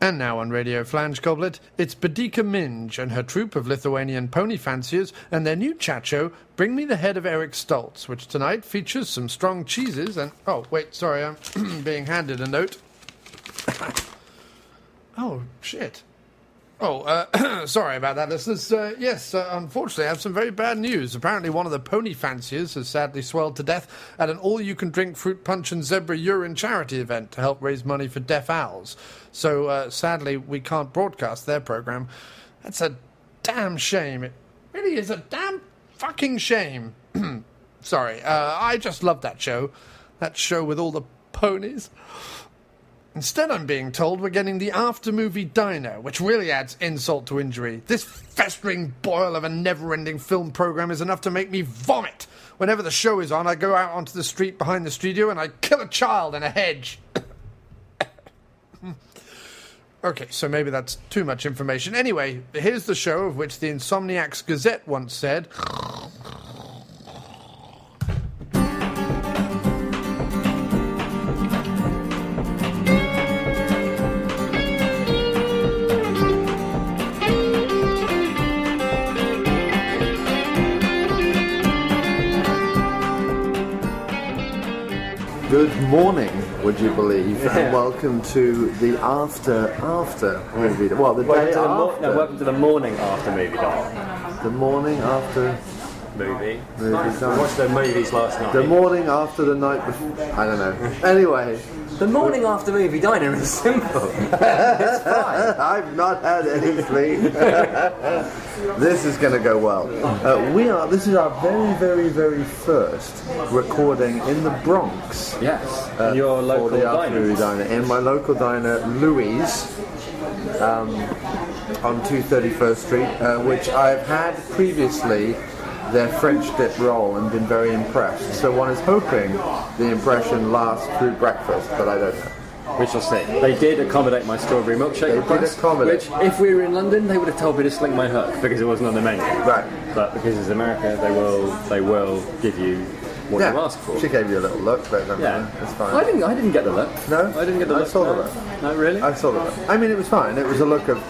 And now on Radio Flange Goblet, it's Bedica Minge and her troupe of Lithuanian pony fanciers and their new chat show, Bring Me the Head of Eric Stoltz, which tonight features some strong cheeses and... Oh, wait, sorry, I'm being handed a note. Oh, shit. Oh, sorry about that, listeners. Yes, unfortunately, I have some very bad news. Apparently one of the pony fanciers has sadly swelled to death at an all-you-can-drink fruit punch and zebra urine charity event to help raise money for deaf owls. So, sadly, we can't broadcast their programme. That's a damn shame. It really is a damn fucking shame. Sorry, I just love that show. That show with all the ponies. Instead, I'm being told we're getting the after-movie diner, which really adds insult to injury. This festering boil of a never-ending film programme is enough to make me vomit. Whenever the show is on, I go out onto the street behind the studio and I kill a child in a hedge. Okay, so maybe that's too much information. Anyway, here's the show of which the Insomniacs Gazette once said... Good morning, would you believe, and welcome to the after movie. Well, the day after. Welcome to the morning after movie night. The morning after movie. We watched the movies last night. The morning after the night before. I don't know. Anyway. The morning after movie diner is simple. It's fine. I've not had any sleep. This is going to go well. This is our very, very, very first recording in the Bronx. Yes. In your local diner. In my local diner, Louis, on 231st Street, which I've had previously their French dip roll and been very impressed. So one is hoping the impression lasts through breakfast, but I don't know. We shall see. They did accommodate my strawberry milkshake request, which, if we were in London, they would have told me to sling my hook because it wasn't on the menu. Right. But because it's America, they will give you what you ask for. She gave you a little look, but it's fine. I didn't get the look. No? I didn't get the look. I saw the look. No, really? I saw the look. I mean, it was fine. It was a look of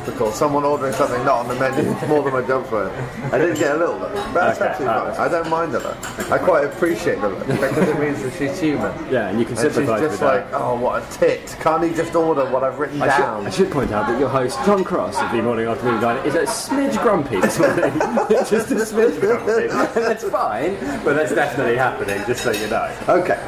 typical someone ordering something not on the menu more than my job for it. I didn't get a little look. But that's absolutely fine. I don't mind the look. I quite appreciate the look because it means that she's human. Yeah, and you can sympathise with she's just like, oh, what a tit. Can't he just order what I've written down? I should point out that your host, John Cross of the Morning After Movie Diner, is a smidge grumpy this morning. Just a smidge grumpy. And that's fine, but that's definitely happening, just so you know. Okay.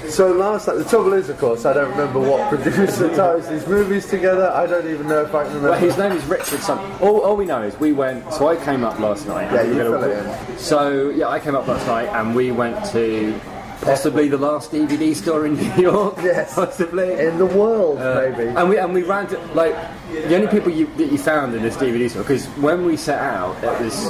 So last night, the trouble is, of course, I don't remember what producer ties these movies together. I don't even know if I can remember. Well, his name is Richard something. All we know is we went. So I came up last night. Yeah, you fill it in. So yeah, I came up last night and we went to possibly the last DVD store in New York. Yes, possibly in the world, maybe. And we ran to like the only people that you found in this DVD store, because when we set out, it was.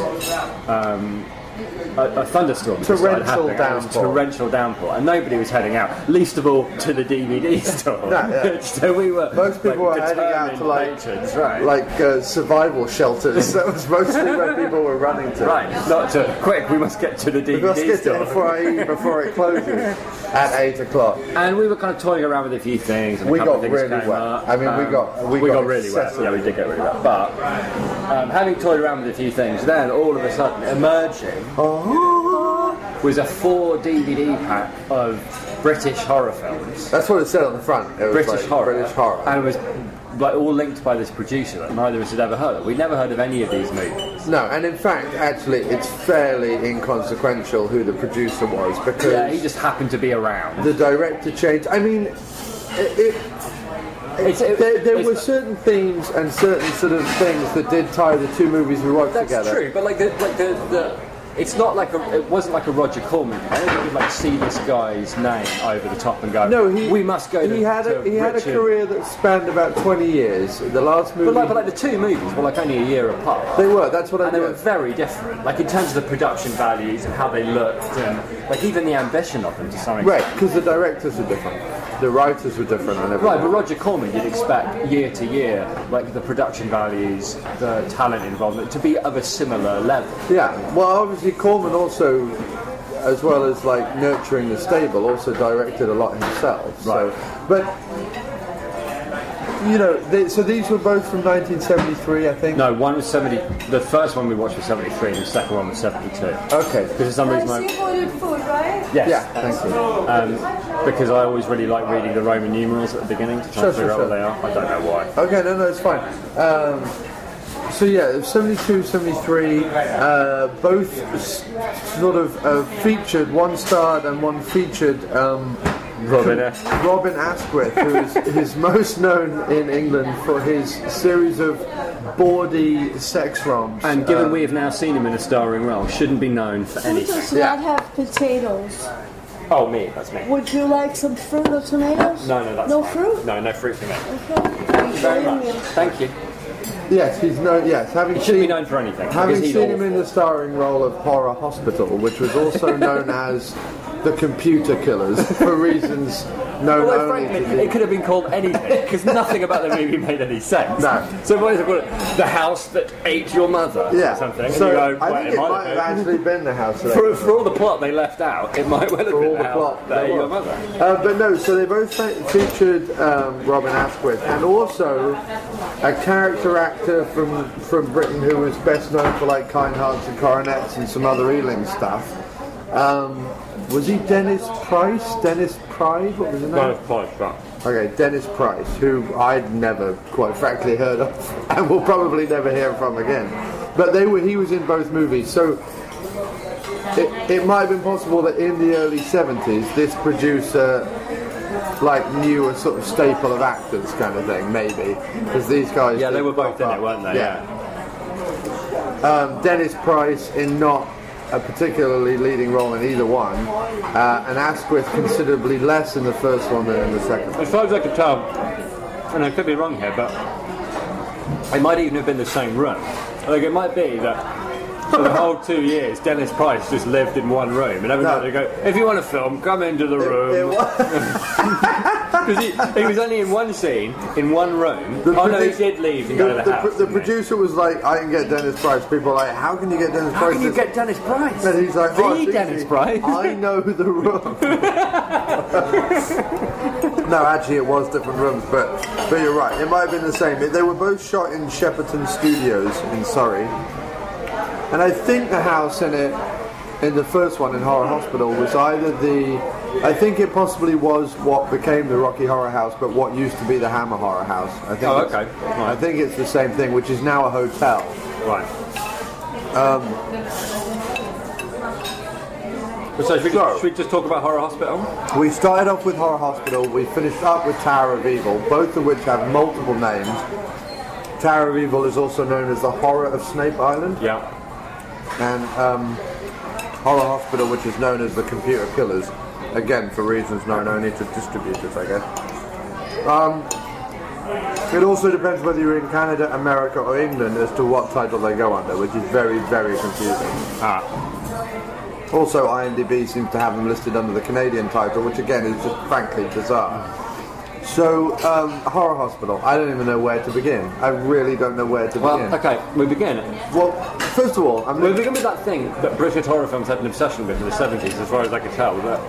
A thunderstorm. Torrential downpour, and nobody was heading out. Least of all to the DVD store. So we were. Most people were heading out to like survival shelters. That was mostly where people were running to. Right. Not to quick. We must get to the DVD store. We must get to it before it closes at 8 o'clock. And we were kind of toying around with a few things. And we got really wet. I mean, we got really wet. Yeah, we did get really wet. But having toyed around with a few things, then all of a sudden emerging. Was a 4 DVD pack of British horror films. That's what it said on the front. It was British horror. And it was like all linked by this producer that neither of us had ever heard of. We'd never heard of any of these movies. No, and in fact, actually, it's fairly inconsequential who the producer was, because he just happened to be around. The director changed. I mean, there were certain themes and certain sort of things that did tie the two movies we watched together. That's true, but the it's not like it wasn't like a Roger Corman. I don't think you'd like see this guy's name over the top and go. No, we must go. He had a career that spanned about 20 years. The last movie, but like the two movies were like only a year apart. They were. That's what I. And they were very different. Like in terms of the production values and how they looked, and like even the ambition of them to some extent. Right, because the directors were different, the writers were different, and everything. Right, but Roger Corman, you'd expect year to year, like the production values, the talent involvement to be of a similar level. Yeah. Well, obviously Corman also, as well as like nurturing the stable, also directed a lot himself. Right. So, but you know, so these were both from 1973, I think. No, one was 70. The first one we watched was 73, and the second one was 72. Okay. Because for some reason, seafood food, right? yes, Yeah, thank you. because I always really like reading the Roman numerals at the beginning to try to figure out what they are. I don't know why. Okay, no, it's fine. So yeah, 72, 73, both sort of featured, one starred and one featured Robin Askwith, who is most known in England for his series of bawdy sex roms. And given we have now seen him in a starring role, shouldn't be known for Fruit anything. does not have potatoes. Oh, me, that's me. Would you like some fruit or tomatoes? No, that's no fine. fruit. No fruit for me. Okay. Thank you very much. Thank you. Yes, he's known. Yes, having He shouldn't be seen, known for anything. having because he's seen him in awful. the starring role of Horror Hospital, which was also known as The Computer Killers, for reasons known Although only frankly, to it could have been called anything, because nothing about the movie made any sense. No. So what is it called? The House That Ate Your Mother, Yeah. or something. So and you go, I well, think it might have actually been the house. For all the plot they left out, it might well have For been all the the House plot That Ate there Your was. Mother. But no, so they both featured Robin Askwith, and also a character actor from Britain who was best known for like Kind Hearts and Coronets and some other Ealing stuff. Was he Dennis Price? Dennis Pride? What was his name? Okay, Dennis Price, who I'd never, quite frankly, heard of, and will probably never hear from again. But he was in both movies, so it might have been possible that in the early 70s, this producer knew a sort of staple of actors kind of thing, maybe, because these guys. Yeah, they were both in it, weren't they? Yeah. Dennis Price in not a particularly leading role in either one, and Askwith considerably less in the first one than in the second. As far as I could tell, and I could be wrong here, but it might even have been the same room. Like it might be that for the whole 2 years, Dennis Price just lived in one room, and every night they go, "If you want to film, come into the room." Because he was only in one scene, in one room. He did leave and go to the house. The producer was like, "I can get Dennis Price." People are like, "How can you get Dennis Price?" How can you get Dennis Price? And he's like, The Dennis Price. I know the room. No, actually, it was different rooms, but you're right. It might have been the same. They were both shot in Shepperton Studios in Surrey, and I think the house in the first one in Horror Hospital was either I think it possibly was what became the Rocky Horror House, but what used to be the Hammer Horror House. I think okay. Right. I think it's the same thing, which is now a hotel. Right. So should we just talk about Horror Hospital? We started off with Horror Hospital, we finished up with Tower of Evil, both of which have multiple names. Tower of Evil is also known as the Horror of Snape Island. Yeah. And Horror Hospital, which is known as the Computer Killers, again for reasons known only to distributors, I guess. It also depends whether you're in Canada, America or England as to what title they go under, which is very, very confusing. Also, IMDb seems to have them listed under the Canadian title, which again is just frankly bizarre. So, Horror Hospital, I don't even know where to begin. I really don't know where to begin. Well, okay, we begin. Well, first of all, we begin with that thing that British horror films had an obsession with in the 70s, as far as I could tell, that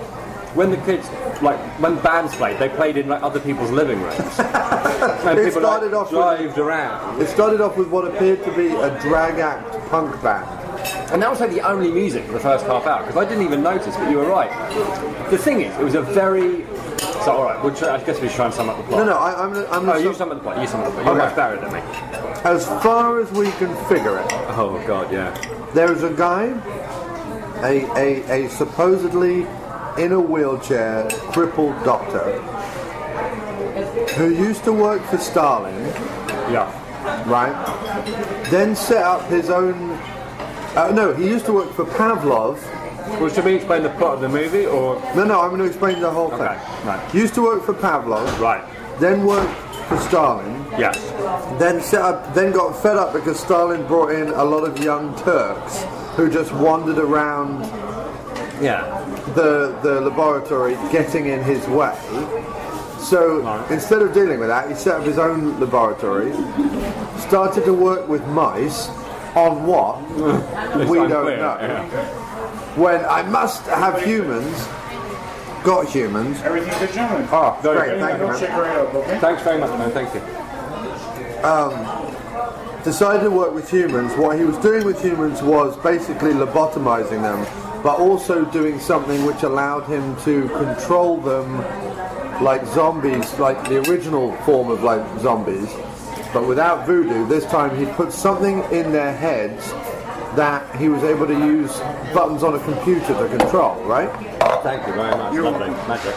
when the kids, when bands played, they played in other people's living rooms. And It people started off with- drived around. it started off with what appeared to be a drag act punk band. And that was the only music for the first half hour, because I didn't even notice, but you were right. The thing is, it was a very... So, alright, I guess we should try and sum up the plot. No, I'm gonna you sum up the plot, you sum up the plot. You're Okay. much better than me. As far as we can figure it, Oh, God, yeah. there is a guy, a supposedly in a wheelchair, crippled doctor, who used to work for Stalin, Yeah. right? Then set up his own... he used to work for Pavlov. Well, should we explain the plot of the movie, or...? No, I'm going to explain the whole thing. Okay, right. Used to work for Pavlov, Right. then worked for Stalin, Yes. then got fed up because Stalin brought in a lot of young Turks who just wandered around Yeah. the laboratory getting in his way. So instead of dealing with that, he set up his own laboratory, started to work with mice on what? We don't know. Yeah. When I must have humans, got humans. Everything's good, gentlemen. Oh, great, thank you, man. Check right up, okay? Thanks very much, man. Thank you. decided to work with humans. What he was doing with humans was basically lobotomizing them, but also doing something which allowed him to control them like zombies, like the original form of like zombies, but without voodoo. This time he put something in their heads that he was able to use buttons on a computer to control, right? Thank you very much. Lovely. Magic.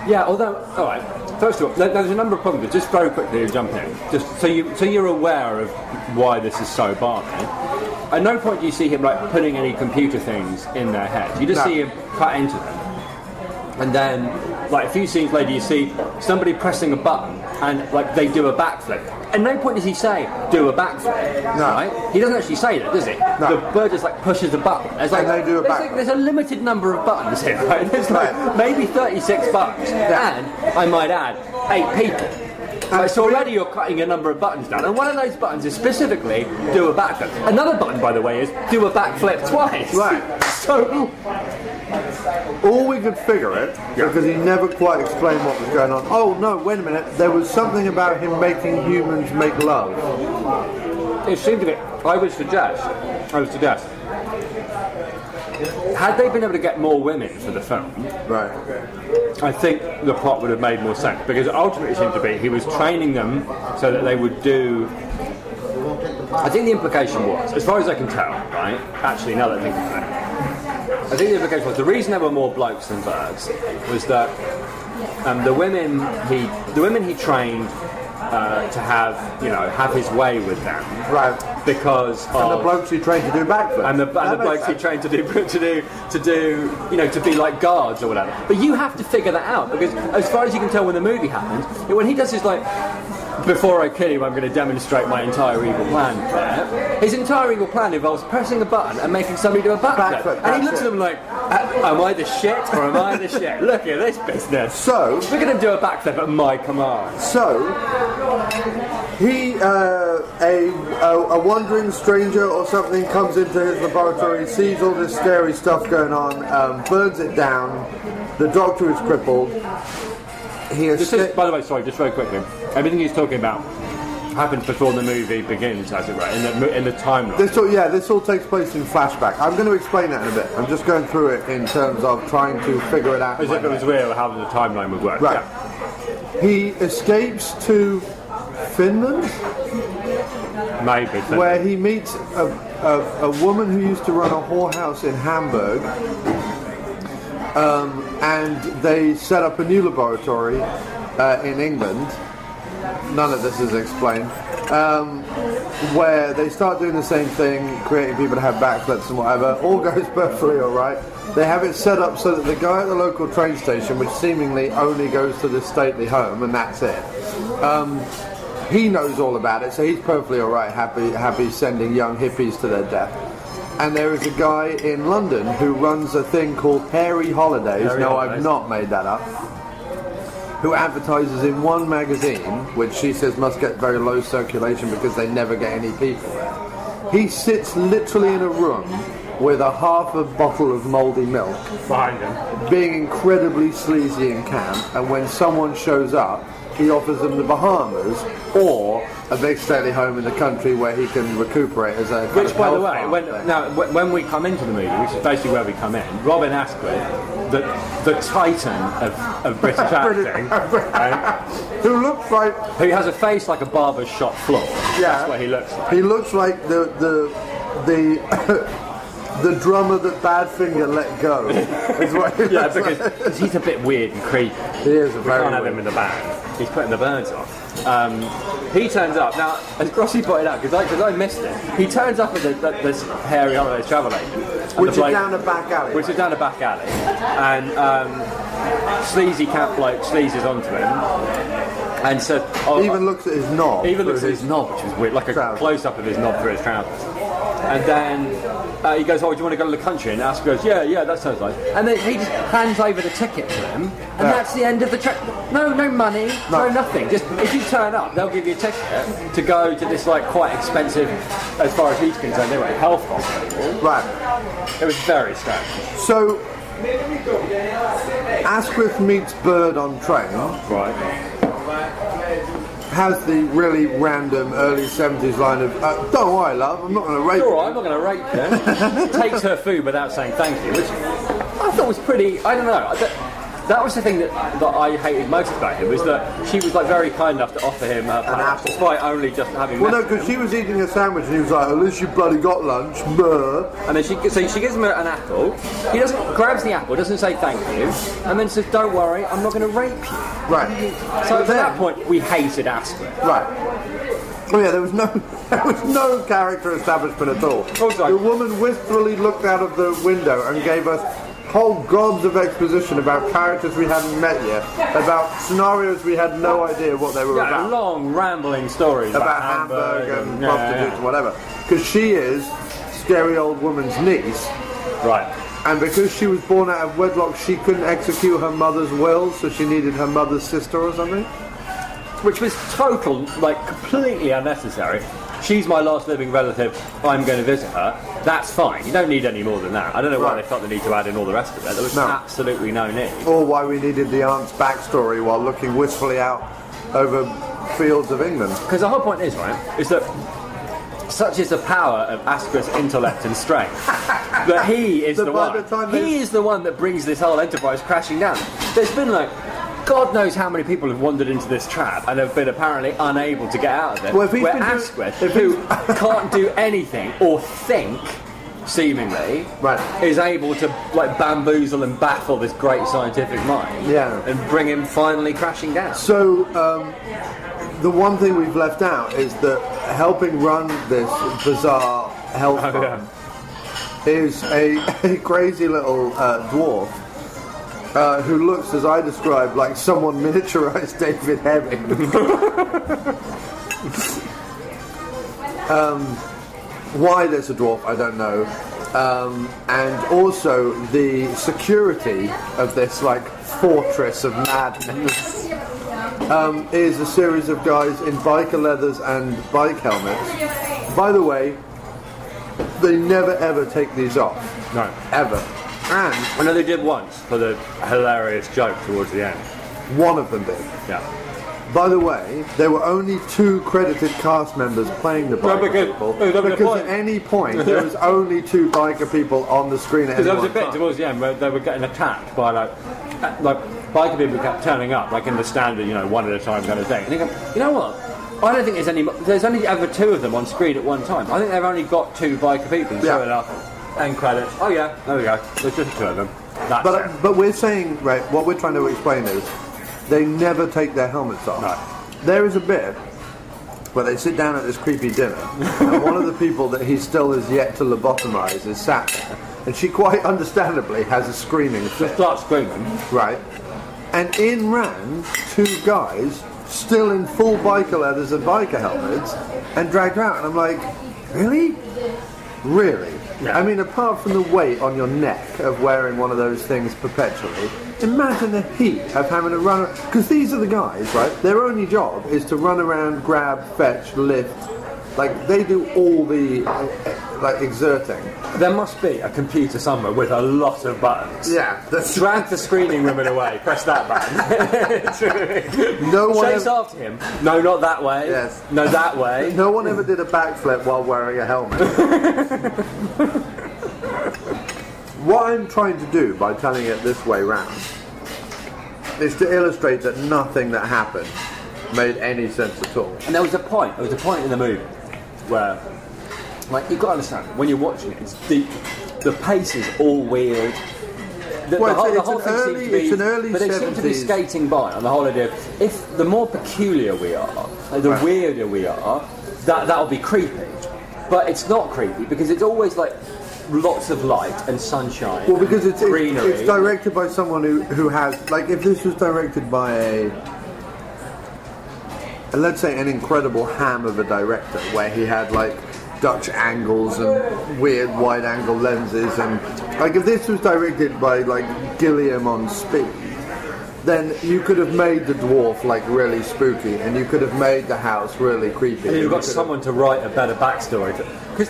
Yeah, although, alright, first of all, there's a number of problems, but just very quickly to jump in, just so you're aware of why this is so balmy. At no point do you see him like putting any computer things in their heads. You just see him cut into them. And then, like a few scenes later, you see somebody pressing a button and like they do a backflip. At no point does he say, do a backflip, right? He doesn't actually say that, does he? No. The bird just like pushes the button. There's, like, and they do a backflip. There's a limited number of buttons here, right? There's like maybe 36 buttons. And, I might add, 8 people. So already you're cutting a number of buttons down, and one of those buttons is specifically do a backflip. Another button, by the way, is do a backflip twice. Right. So all we could figure it, because he never quite explained what was going on. Oh no, wait a minute, there was something about him making humans make love. It seemed to be, I would suggest, had they been able to get more women for the film, right, I think the plot would have made more sense, because ultimately it seemed to be he was training them so that they would do. I think the implication was, as far as I can tell, right? Actually, now that I think about it, I think the implication was the reason there were more blokes than birds was that the women he trained to have his way with them, right? Because and the blokes he trained to do backflips, and the blokes he trained to do to be like guards or whatever. But you have to figure that out, because as far as you can tell, when the movie happens, when he does his like, before I kill you, I'm going to demonstrate my entire evil plan. His entire evil plan involves pressing a button and making somebody do a backflip. And he looks at them like, am I the shit or am I the shit? Look at this business. So we're going to do a backflip at my command. So he, a wandering stranger or something comes into his laboratory, sees all this scary stuff going on, burns it down. The doctor is crippled. By the way, sorry, just very quickly. Everything he's talking about happens before the movie begins, as it were, in the timeline. This all takes place in flashback. I'm going to explain that in a bit. I'm just going through it in terms of trying to figure it out. As if it was real, how the timeline would work. Right. Yeah. He escapes to Finland? Maybe. Finland. Where he meets a woman who used to run a whorehouse in Hamburg. And they set up a new laboratory in England. None of this is explained. Where they start doing the same thing, creating people to have backflips and whatever. All goes perfectly alright. They have it set up so that the guy at the local train station, which seemingly only goes to the stately home, and that's it. He knows all about it, so he's perfectly alright, happy sending young hippies to their death. And there is a guy in London who runs a thing called Hairy Holidays. I've not made that up. Who advertises in one magazine, which she says must get very low circulation because they never get any people there. He sits literally in a room with a half a bottle of mouldy milk behind him, being incredibly sleazy and camp, and when someone shows up, he offers them the Bahamas or a big stately home in the country where he can recuperate as a which, by the way, when we come into the movie, which is basically where we come in, Robin Askwith, the titan of British acting, who looks like, who has a face like a barber's shop floor. Yeah, that's what he looks like. He looks like the drummer that Badfinger let go. Is what he yeah, because he's a bit weird and creepy. He is. We can't have him in the band. He's putting the birds off. He turns up now, as Grossi pointed out, because I missed it. He turns up as this Hairy Holidays travel agent, which is down a back alley. And sleazy camp bloke sleazes onto him. And so even looks at his knob. Even looks at his knob, which is weird, like a close up of his knob through his trousers. And then he goes, "Oh, do you want to go to the country?" And Ask goes, "Yeah, that sounds nice." And then he just hands over the ticket to them, and that's the end of the trip. No money, no nothing. Just if you turn up, they'll give you a ticket to go to this like quite expensive, as far as he's concerned, anyway, health hospital. Right. It was very strange. So Askwith meets Bird on train. Right. has the really random early 70s line of, don't worry, love, I'm not going to rape you. I'm not going to rape you. Takes her food without saying thank you, which I thought was pretty, I don't know. That was the thing that I hated most about him, was that she was like very kind enough to offer him an apple, despite only just having. Well, no, because she was eating a sandwich and he was like, "At least you bloody got lunch." Bleh. And then she gives him an apple. He grabs the apple, doesn't say thank you, and then says, "Don't worry, I'm not going to rape you." Right. So at that point, we hated Askwith. Right. Oh yeah, there was no character establishment at all. The woman wistfully looked out of the window and gave us whole gobs of exposition about characters we hadn't met yet, about scenarios we had no idea what they were about. Long, rambling stories about Hamburg and prostitutes and whatever. Because she is scary old woman's niece. Right. And because she was born out of wedlock, she couldn't execute her mother's will, so she needed her mother's sister or something. Which was completely unnecessary. She's my last living relative, I'm going to visit her. That's fine. You don't need any more than that. I don't know why they felt the need to add in all the rest of it. There was absolutely no need. Or why we needed the aunt's backstory while looking wistfully out over fields of England. Because the whole point is that such is the power of Askwith's intellect and strength that he is the one that brings this whole enterprise crashing down. There's been God knows how many people have wandered into this trap and have been apparently unable to get out of it. Where Askwith, who can't do anything or think, seemingly, is able to bamboozle and baffle this great scientific mind, and bring him finally crashing down. So, the one thing we've left out is that helping run this bizarre health farm is a crazy little dwarf. Who looks, as I described, like someone miniaturized David Hemming. Why there's a dwarf, I don't know. And also the security of this fortress of madness is a series of guys in biker leathers and bike helmets. By the way, they never ever take these off. No. Ever. And I know they did once for the hilarious joke towards the end. One of them did. Yeah. By the way, there were only 2 credited cast members playing the biker people. Because at any point there was only 2 biker people on the screen at any one time. There was a bit towards the end where they were getting attacked by biker people kept turning up in the standard, one at a time kind of thing. And you go, you know what? I don't think there's only ever 2 of them on screen at one time. I think they've only got 2 biker people showing up. End credits. Oh yeah, there we go. There's just 2 of them. But we're saying, what we're trying to explain is they never take their helmets off. No. There is a bit where they sit down at this creepy dinner and one of the people that he still has yet to lobotomize is sat there, and she quite understandably has a screaming fit. Just starts screaming. Right. And in ran 2 guys still in full biker leathers and biker helmets and dragged her out, and I'm like, really? Really? Yeah. I mean, apart from the weight on your neck of wearing one of those things perpetually, imagine the heat of having to run. Because these are the guys, right? Their only job is to run around, grab, fetch, lift. They do all the exerting. There must be a computer somewhere with a lot of buttons. Yeah. Drag the screening woman away. Press that button. Chase after him. No, not that way. Yes. No, that way. No one ever did a backflip while wearing a helmet. What I'm trying to do by telling it this way round is to illustrate that nothing that happened made any sense at all. And there was a point in the movie where, you've got to understand, when you're watching it, the pace is all weird. The whole thing seems to be, it's an early but they 70s. seem to be skating by on the whole idea. If the more peculiar we are, the weirder we are, that'll be creepy. But it's not creepy because it's always lots of light and sunshine. Well, because it's greenery. It's directed by someone who has, if this was directed by let's say an incredible ham of a director where he had Dutch angles and weird wide angle lenses, and if this was directed by Gilliam on speed, then you could have made the dwarf really spooky, and you could have made the house really creepy. And you've got someone to write a better backstory. Because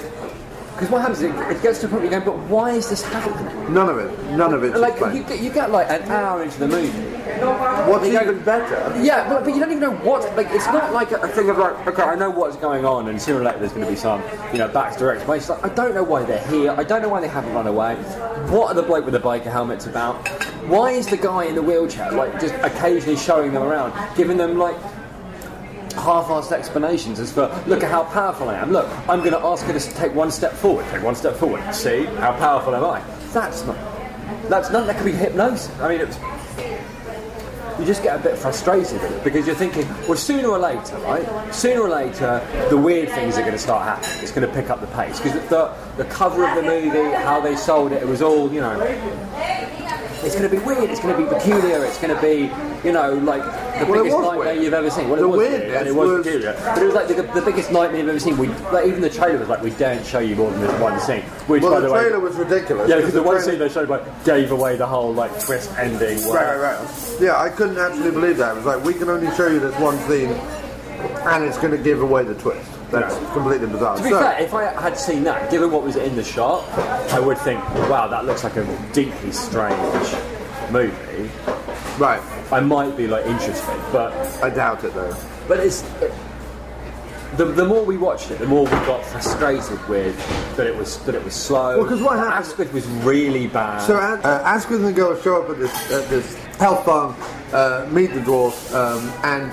Because what happens is it gets to a point where you go, but why is this happening? None of it's like explained. you get like an hour into the movie. What's even better? Yeah, but you don't even know what. Like, it's not like a thing of like, okay, I know what's going on, and sooner or later there's going to be some, backstory explanation. Like, I don't know why they're here. I don't know why they haven't run away. What are the bloke with the biker helmets about? Why is the guy in the wheelchair like just occasionally showing them around, giving them like half-assed explanations as for, look at how powerful I am. Look, I'm going to ask her to take one step forward. Take one step forward. See how powerful am I? That's not. That could be hypnosis. I mean, you just get a bit frustrated with it because you're thinking, well, sooner or later, right? Sooner or later, the weird things are going to start happening. It's going to pick up the pace because the cover of the movie, how they sold it, it was all, it's going to be weird. It's going to be peculiar. It's going to be, like the biggest nightmare you've ever seen. Well, it was weird, and it was peculiar, but it was like the biggest nightmare you've ever seen. Even the trailer was like, we daren't show you more than this one scene. Which, by the way, trailer was ridiculous. Yeah, because the one scene they showed gave away the whole twist ending. Right. Yeah, I couldn't actually believe that. It was like, we can only show you this one scene, and it's going to give away the twist. That's completely bizarre. To be fair, if I had seen that, given what was in the shot, I would think, wow, that looks like a deeply strange movie. Right. I might be interested, but I doubt it though. But the more we watched it, the more we got frustrated with that it was slow. Well, because what happened? Askwith was really bad. So Askwith and the girl show up at this health farm, meet the dwarf, and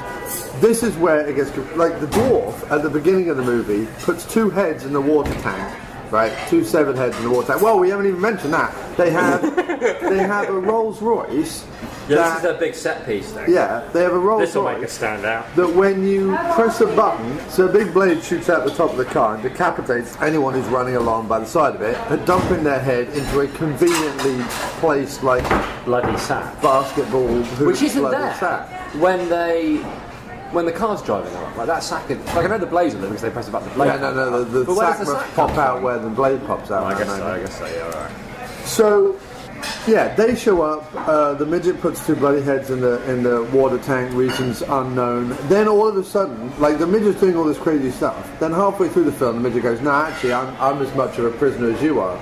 this is where it gets like the dwarf at the beginning of the movie puts 2 heads in the water tank. Right, 2 severed heads in the water tank. Well, we haven't even mentioned that. They have a Rolls Royce. Yeah, this is a big set piece thing. Yeah, they have a Rolls Royce. This will make it stand out. That when you press a button, so a big blade shoots out the top of the car and decapitates anyone who's running along by the side of it, and dumping their head into a conveniently placed bloody sack, basketball hoop, which isn't bloody there sack. When the car's driving along, like that sack is, I know the blade's on there because they press about the blade. Yeah, no, the sack must pop out where the blade pops out. I guess so, yeah, alright. So, yeah, they show up, the midget puts 2 bloody heads in the water tank, reasons unknown. Then all of a sudden, the midget's doing all this crazy stuff. Then halfway through the film, the midget goes, no, actually, I'm as much of a prisoner as you are.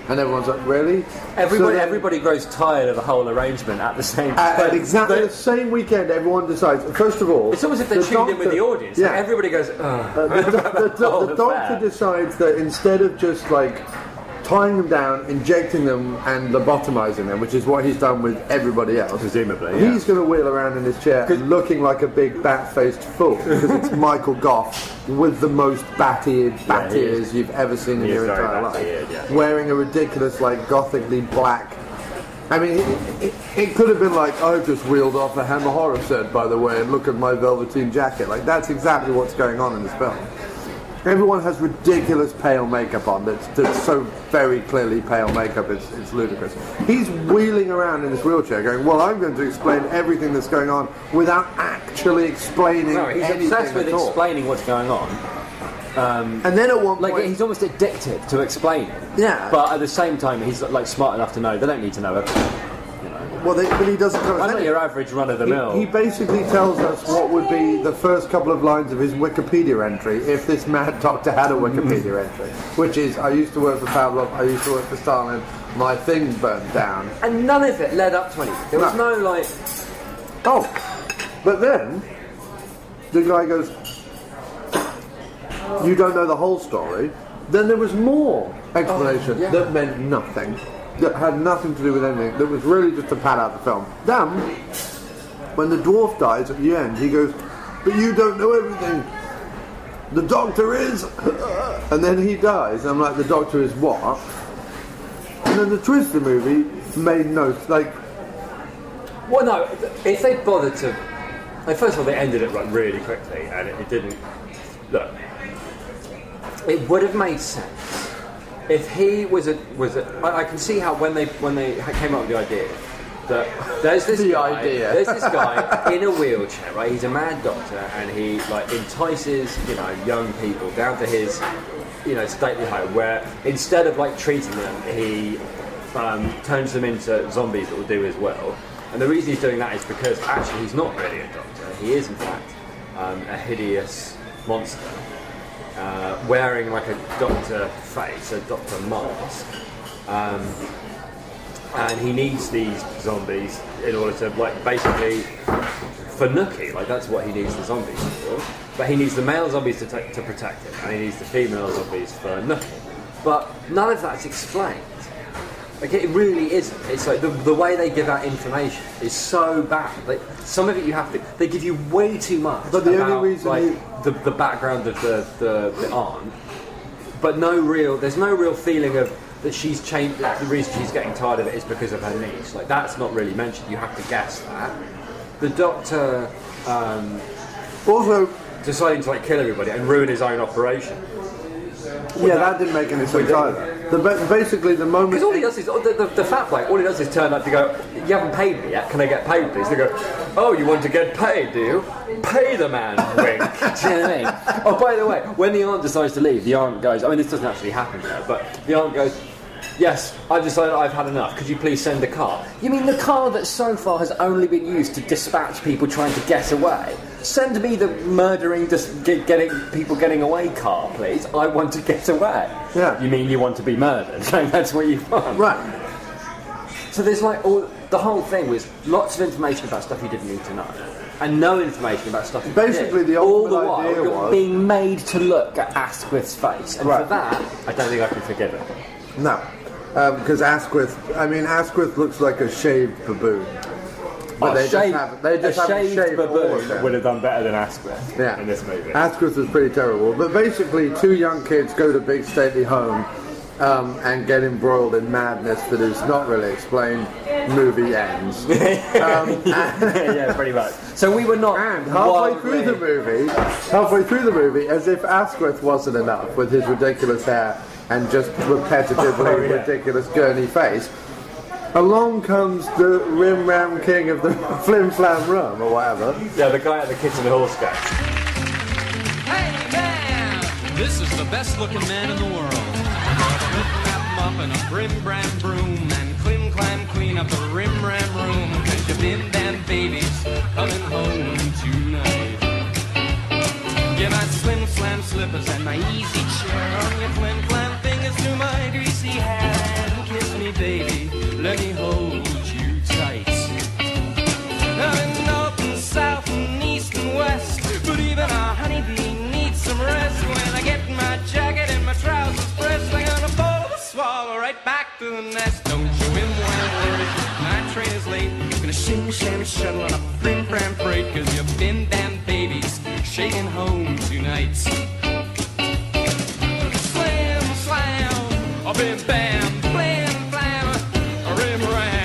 And everyone's like, really? Everybody grows tired of the whole arrangement at the same time. At exactly the same weekend, everyone decides, first of all... It's almost as if they're tuned in with the audience. Yeah. Everybody goes, the doctor decides that instead of just, tying them down, injecting them, and lobotomizing them, which is what he's done with everybody else. Presumably, yeah. He's going to wheel around in his chair looking like a big bat-faced fool, because it's Michael Gough with the most bat ears you've ever seen in your entire life. Wearing a ridiculous, gothically black... I mean, it could have been I've just wheeled off a Hammer horror set, by the way, and look at my velveteen jacket. That's exactly what's going on in this film. Everyone has ridiculous pale makeup on that's so very clearly pale makeup, it's ludicrous. He's wheeling around in this wheelchair going, well, I'm going to explain everything that's going on without actually explaining anything at all. He's obsessed with explaining what's going on. And then at one point... he's almost addicted to explaining. Yeah. But at the same time, he's smart enough to know they don't need to know everything. Well, but he doesn't tell us I'm not your average run-of-the-mill. He basically tells us what would be the first couple of lines of his Wikipedia entry if this mad doctor had a Wikipedia entry, which is, I used to work for Pavlov, I used to work for Stalin, my thing burnt down. And none of it led up to anything. There was no, Oh, but then, the guy goes, you don't know the whole story. Then there was more explanation that meant nothing. That had nothing to do with anything, that was really just to pad out the film. Then, when the dwarf dies at the end, he goes, but you don't know everything. The doctor is... And then he dies, and I'm like, the doctor is what? And then the twist of the movie made no... Well, no, if they bothered to... first of all, they ended it really quickly, and it didn't... Look, it would have made sense. If he I can see how when they came up with the idea that there's this guy in a wheelchair, right? He's a mad doctor, and he entices young people down to his stately height, where instead of treating them, he turns them into zombies that will do his will. And the reason he's doing that is because actually he's not really a doctor. He is in fact a hideous monster. wearing like a doctor face, a doctor mask. And he needs these zombies in order to, like, basically, for Nookie, like, that's what he needs the zombies for. But he needs the male zombies to protect him, and he needs the female zombies for Nookie. But none of that's explained. Like, it really isn't. It's like the way they give out information is so bad. Like, some of it you have to. They give you way too much. But the about, only reason like, the background of the aunt, but there's no real feeling of that she's changed. The reason she's getting tired of it is because of her niece. Like, that's not really mentioned. You have to guess that. The doctor also deciding to, like, kill everybody and ruin his own operation. Yeah, that didn't make any sense either. Basically, the moment... Because all he does is, the fat bloke, all he does is turn up to go, you haven't paid me yet, can I get paid please? They go, oh, you want to get paid, do you? Pay the man, wink. Do you know what I mean? Oh, by the way, when the aunt decides to leave, the aunt goes, I mean, this doesn't actually happen there, but the aunt goes, yes, I've decided I've had enough. Could you please send a car? You mean the car that so far has only been used to dispatch people trying to get away? Send me the murdering, getting people getting away car, please. I want to get away. Yeah. You mean you want to be murdered? That's what you want. Right. So there's like the whole thing was lots of information about stuff you didn't need to know. And no information about stuff you Basically, did. the all the ultimate while idea you're was... being made to look at Askwith's face. And Right. for that, I don't think I can forgive it. No. Because Askwith looks like a shaved baboon. But they just haven't shaved baboon would have done better than Askwith in this movie. Askwith was pretty terrible. But basically, two young kids go to big stately home and get embroiled in madness that is not really explained. Movie ends. Yeah, pretty much. So we were not. And halfway through the movie, as if Askwith wasn't enough with his ridiculous hair and just repetitively ridiculous gurney face, along comes the Rim Ram King of the Flim Flam Rum or whatever. Yeah, the guy at the Kitchen Horse Games. Hey man, this is the best looking man in the world. Up in a brim bram broom and clim clam clean up the rim ram room, 'cause your bim bam baby's coming home tonight. Yeah, my slim slam slippers and my easy chair on your flim flam fingers through my greasy hair, and kiss me baby, let me hold you tight. And north and south and east and west, but even a honeybee needs some rest. When I get my jacket and my trousers pressed, I'm gonna swallow right back to the nest. Don't you in worry, my train is late. Gonna shim sham shuttle on a brim bram freight, 'cause your bim bam baby's shaking home tonight. Slam slam, a bim bam, blam blam, a rim ram.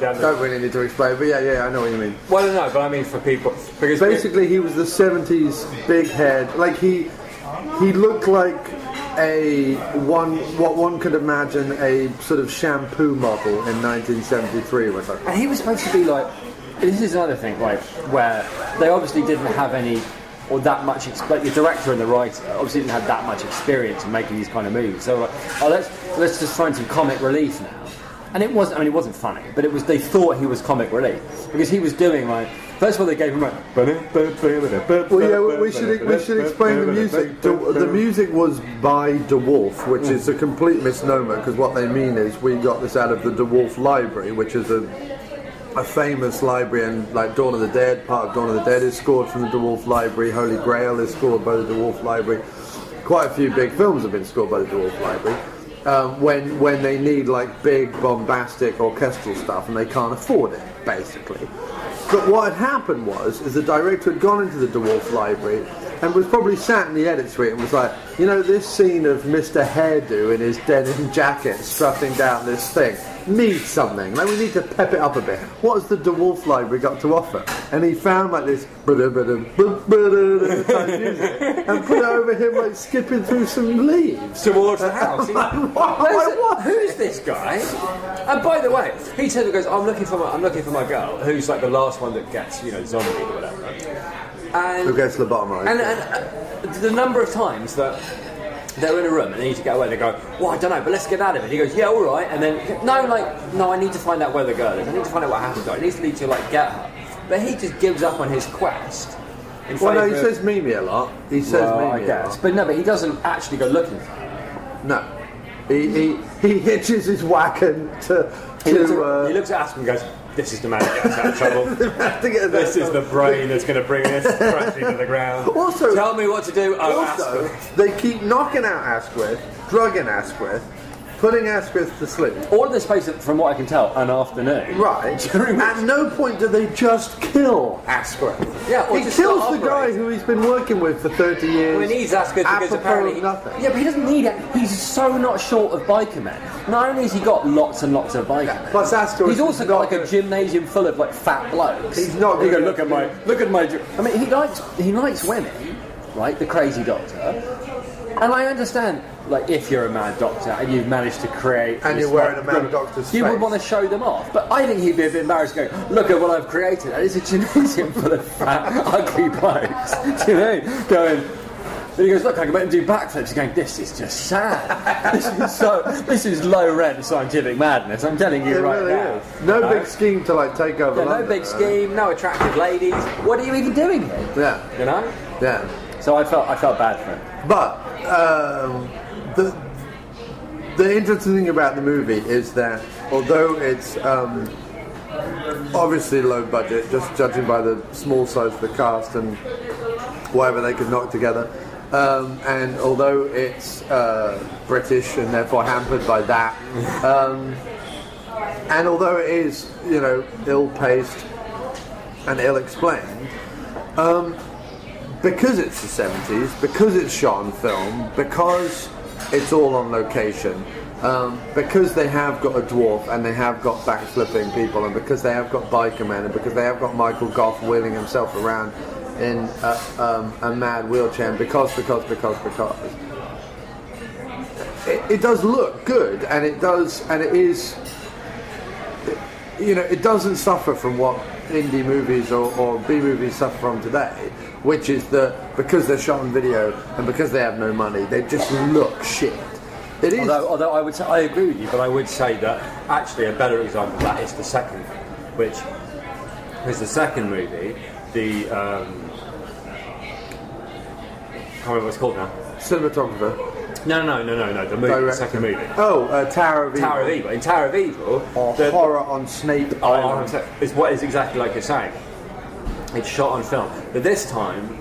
Don't really need to explain, but yeah, I know what you mean. Well, no, but I mean for people, because basically he was the 70s big head. Like he looked like what one could imagine a sort of shampoo model in 1973 was like. And he was supposed to be like, this is another thing, like, where they obviously didn't have any or that much like the director and the writer obviously didn't have that much experience in making these kind of movies. So like, let's just find some comic relief now. And it wasn't. I mean, it wasn't funny, but it was. They thought he was comic relief because he was doing like. First of all, they gave him like. Well, yeah, we should explain the music. The music was by DeWolf, which is a complete misnomer because what they mean is we got this out of the DeWolf Library, which is a famous library, and like Dawn of the Dead, part of Dawn of the Dead is scored from the DeWolf Library. Holy Grail is scored by the DeWolf Library. Quite a few big films have been scored by the DeWolf Library. When they need like big bombastic orchestral stuff and they can't afford it, basically. But what had happened was the director had gone into the DeWolf Library and was probably sat in the edit suite and was like, you know, this scene of Mr. Hairdo in his denim jacket strutting down this thing needs something. Like, we need to pep it up a bit. What has the DeWolf Library got to offer? And he found like this type music and put it over him like skipping through some leaves towards the house. Who's this guy? And by the way, he said, he goes, I'm looking for my girl, who's like the last one that gets, you know, zombie or whatever. And who gets lobotomized. And the number of times that they're in a room and they need to get away. They go, well, I don't know, but let's get out of it. He goes, yeah, all right. And then, no, I need to find out where the girl is. I need to find out what happened to her. I need to like get her. But he just gives up on his quest. Well, no, he says Mimi a lot. He says Mimi I guess. But no, but he doesn't actually go looking for her. No. He hitches his wagon to... He looks at Askwith and goes, this is the man that gets out of trouble. This is the brain that's going to bring this crashing to the ground. Also, tell me what to do. Also, they keep knocking out Askwith, drugging Askwith, putting Askwith to sleep. All in the space of, from what I can tell, an afternoon. Right. At no point do they just kill Askwith. Yeah, or he kills the guy who he's been working with for 30 years. Well, he needs Askwith because apparently nothing. Yeah, but he doesn't need it. He's so not short of biker men. Not only has he got lots and lots of biker men, plus Askwith, he's also got like a gymnasium full of like fat blokes. He's not. He goes, look at my. I mean, he likes women, right? The crazy doctor. And I understand, like, if you're a mad doctor and you've managed to create... And you're wearing a mad doctor's face. You would want to show them off. But I think he'd be a bit embarrassed going, look at what I've created. And it's a gymnasium full of fat, ugly blokes. Do you know? Going... And he goes, look, I can make them do backflips. He's going, this is just sad. This is low-rent scientific madness. I'm telling you right really now. Is. No big scheme to, like, take over London. No big scheme, no attractive ladies. What are you even doing here? Yeah. You know? Yeah. So I felt bad for him. But the interesting thing about the movie is that although it's obviously low budget, just judging by the small size of the cast and whatever they could knock together, and although it's British and therefore hampered by that, and although it is, you know, ill-paced and ill-explained, because it's the 70s, because it's shot on film, because it's all on location, because they have got a dwarf and they have got backflipping people, and because they have got biker men, and because they have got Michael Gough wheeling himself around in a mad wheelchair, and because it does look good, and it is, you know, it doesn't suffer from what indie movies or B movies suffer from today, which is that because they're shot on video and because they have no money, they just look shit. It is. Although I would say, I agree with you, but I would say that actually a better example of that is the second, which is the second movie. The can't remember what it's called now. Cinematographer. No. The movie, the second movie. Oh, Tower of Evil. Tower of Evil. In Tower of Evil, or horror on Snape Island. Is what is exactly like you're saying. It's shot on film, but this time,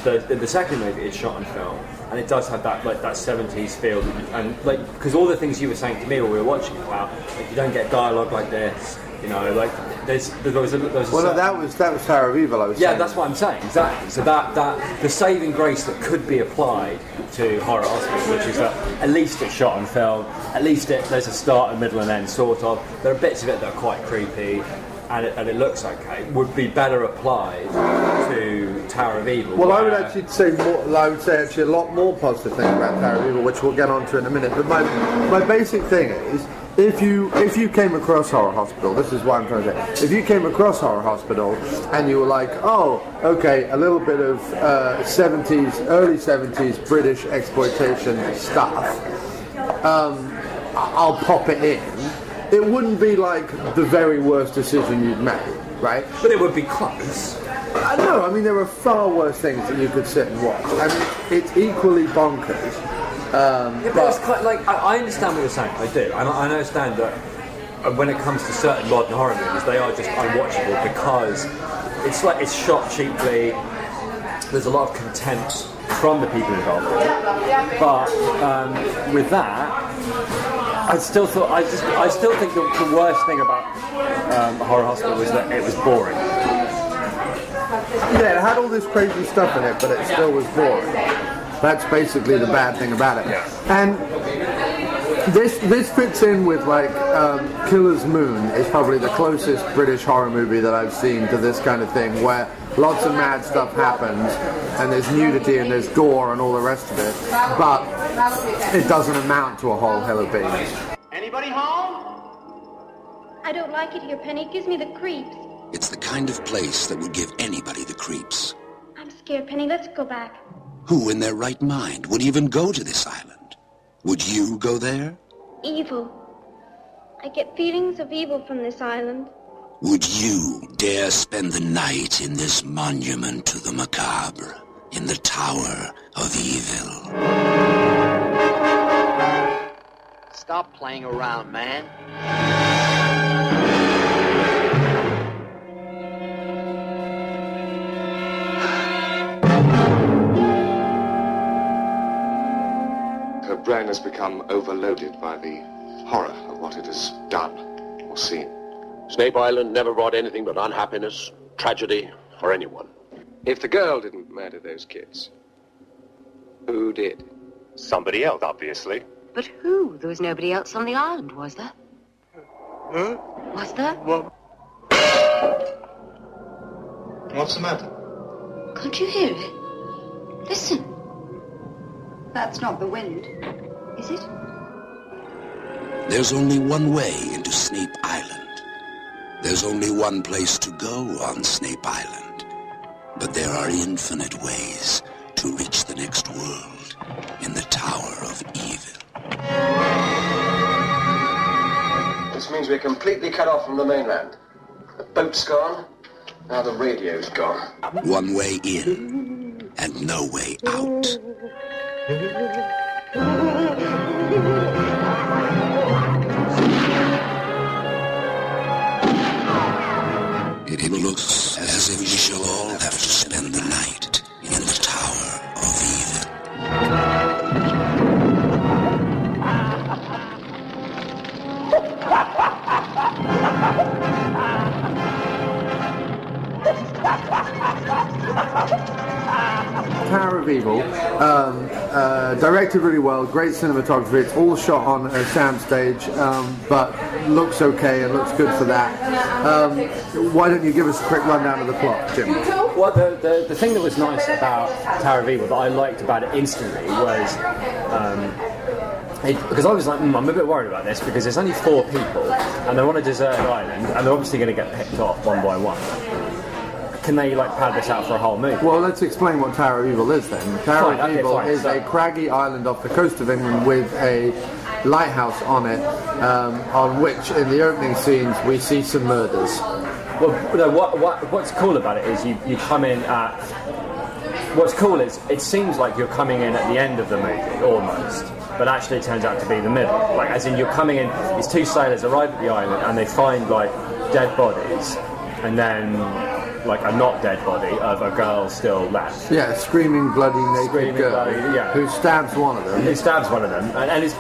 the second movie is shot on film, and it does have that like that 70s feel, and like because all the things you were saying to me while we were watching it, wow, like, you don't get dialogue like this. You know, like there was a well, no, that was Tower of Evil. I was saying. That's what I'm saying exactly. So that the saving grace that could be applied to Horror Hospital, which is that at least it's shot on film, at least there's a start, a middle, and end sort of. There are bits of it that are quite creepy, and it looks okay. Would be better applied to Tower of Evil. Well, I would actually say more. I would say actually a lot more positive thing about Tower of Evil, which we'll get onto in a minute. But my basic thing is. If you came across Horror Hospital, this is what I'm trying to say. If you came across Horror Hospital and you were like, oh, okay, a little bit of early 70s British exploitation stuff, I'll pop it in. It wouldn't be like the very worst decision you'd made, right? But it would be close. No, I mean there are far worse things that you could sit and watch. I mean, it's equally bonkers. But it's quite like I understand what you're saying. I do. I understand that when it comes to certain modern horror movies, they are just unwatchable because it's like it's shot cheaply. There's a lot of contempt from the people involved. But with that, I still think the worst thing about Horror Hospital was that it was boring. Yeah, it had all this crazy stuff in it, but it still was boring. That's basically the bad thing about it. And this fits in with like Killer's Moon is probably the closest British horror movie that I've seen to this kind of thing, where lots of mad stuff happens and there's nudity and there's gore and all the rest of it, but it doesn't amount to a whole hill of beans. Anybody home? I don't like it here, Penny. It gives me the creeps. It's the kind of place that would give anybody the creeps. I'm scared, Penny. Let's go back. Who in their right mind would even go to this island? Would you go there? Evil. I get feelings of evil from this island. Would you dare spend the night in this monument to the macabre, in the Tower of Evil? Stop playing around, man. Her brain has become overloaded by the horror of what it has done or seen. Snape Island never brought anything but unhappiness, tragedy for anyone. If the girl didn't murder those kids, who did? Somebody else, obviously. But who? There was nobody else on the island, was there? Huh? Was there? What's the matter? Can't you hear it? Listen. That's not the wind. Is it? There's only one way into Snape Island. There's only one place to go on Snape Island. But there are infinite ways to reach the next world in the Tower of Evil. This means we're completely cut off from the mainland. The boat's gone, now the radio's gone. One way in and no way out. It looks as if we shall all have to spend the night in the Tower of Evil. Tower of Evil, directed really well, great cinematography. It's all shot on a soundstage, but looks okay and looks good for that. Why don't you give us a quick rundown of the plot, Jim? Well, the thing that was nice about Tower of Evil that I liked about it instantly was because I was like, I'm a bit worried about this because there's only 4 people and they're on a deserted island and they're obviously going to get picked off one by one. Can they pad this out for a whole movie? Well, let's explain what Tower of Evil is then. Tower of Evil is a craggy island off the coast of England with a lighthouse on it, on which in the opening scenes we see some murders. Well, no, what's cool about it is you come in at... What's cool is it seems like you're coming in at the end of the movie, almost. But actually it turns out to be the middle. As in you're coming in, these 2 sailors arrive at the island and they find, dead bodies, and then... a not dead body of a girl still left. Yeah, screaming, bloody naked girl who stabs one of them. Who stabs one of them, and it's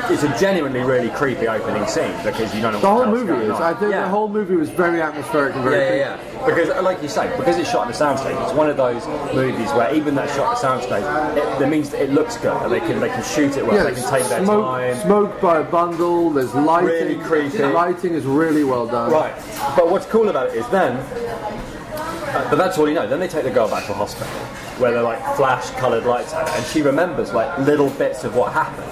it's a genuinely really creepy opening scene because you don't know the what whole movie is. I think the whole movie was very atmospheric and very creepy. Because, like you say, because it's shot on a soundstage, it's one of those movies where even though it's shot on a soundstage, that means that it looks good and they can shoot it well. They can take their time. Smoked by a bundle. There's lighting. Really creepy. The lighting is really well done. Right, but what's cool about it is then. But that's all you know. Then they take the girl back to a hospital where they're flash-coloured lights at it, and she remembers little bits of what happened,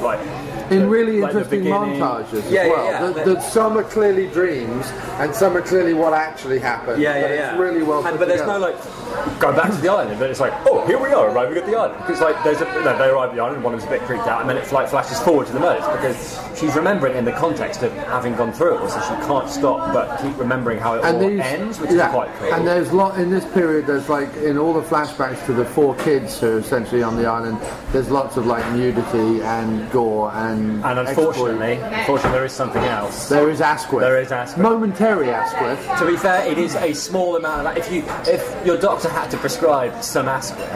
in really interesting montages as well. That some are clearly dreams and some are clearly what actually happened. It's really well put but there's together. no go back to the island, but it's oh, here we are arriving at the island. Because there's they arrive at the island, one of them's a bit creeped out, and then it flashes forward to the murders because she's remembering in the context of having gone through it, so she can't stop but keep remembering how it all ends, which is quite cool. And there's in this period, there's in all the flashbacks to the 4 kids who are essentially on the island, there's lots of nudity and gore and unfortunately there is something else. There is Askwith. Momentary Askwith. To be fair, it is a small amount of that. If your doctor had to prescribe some Askwith,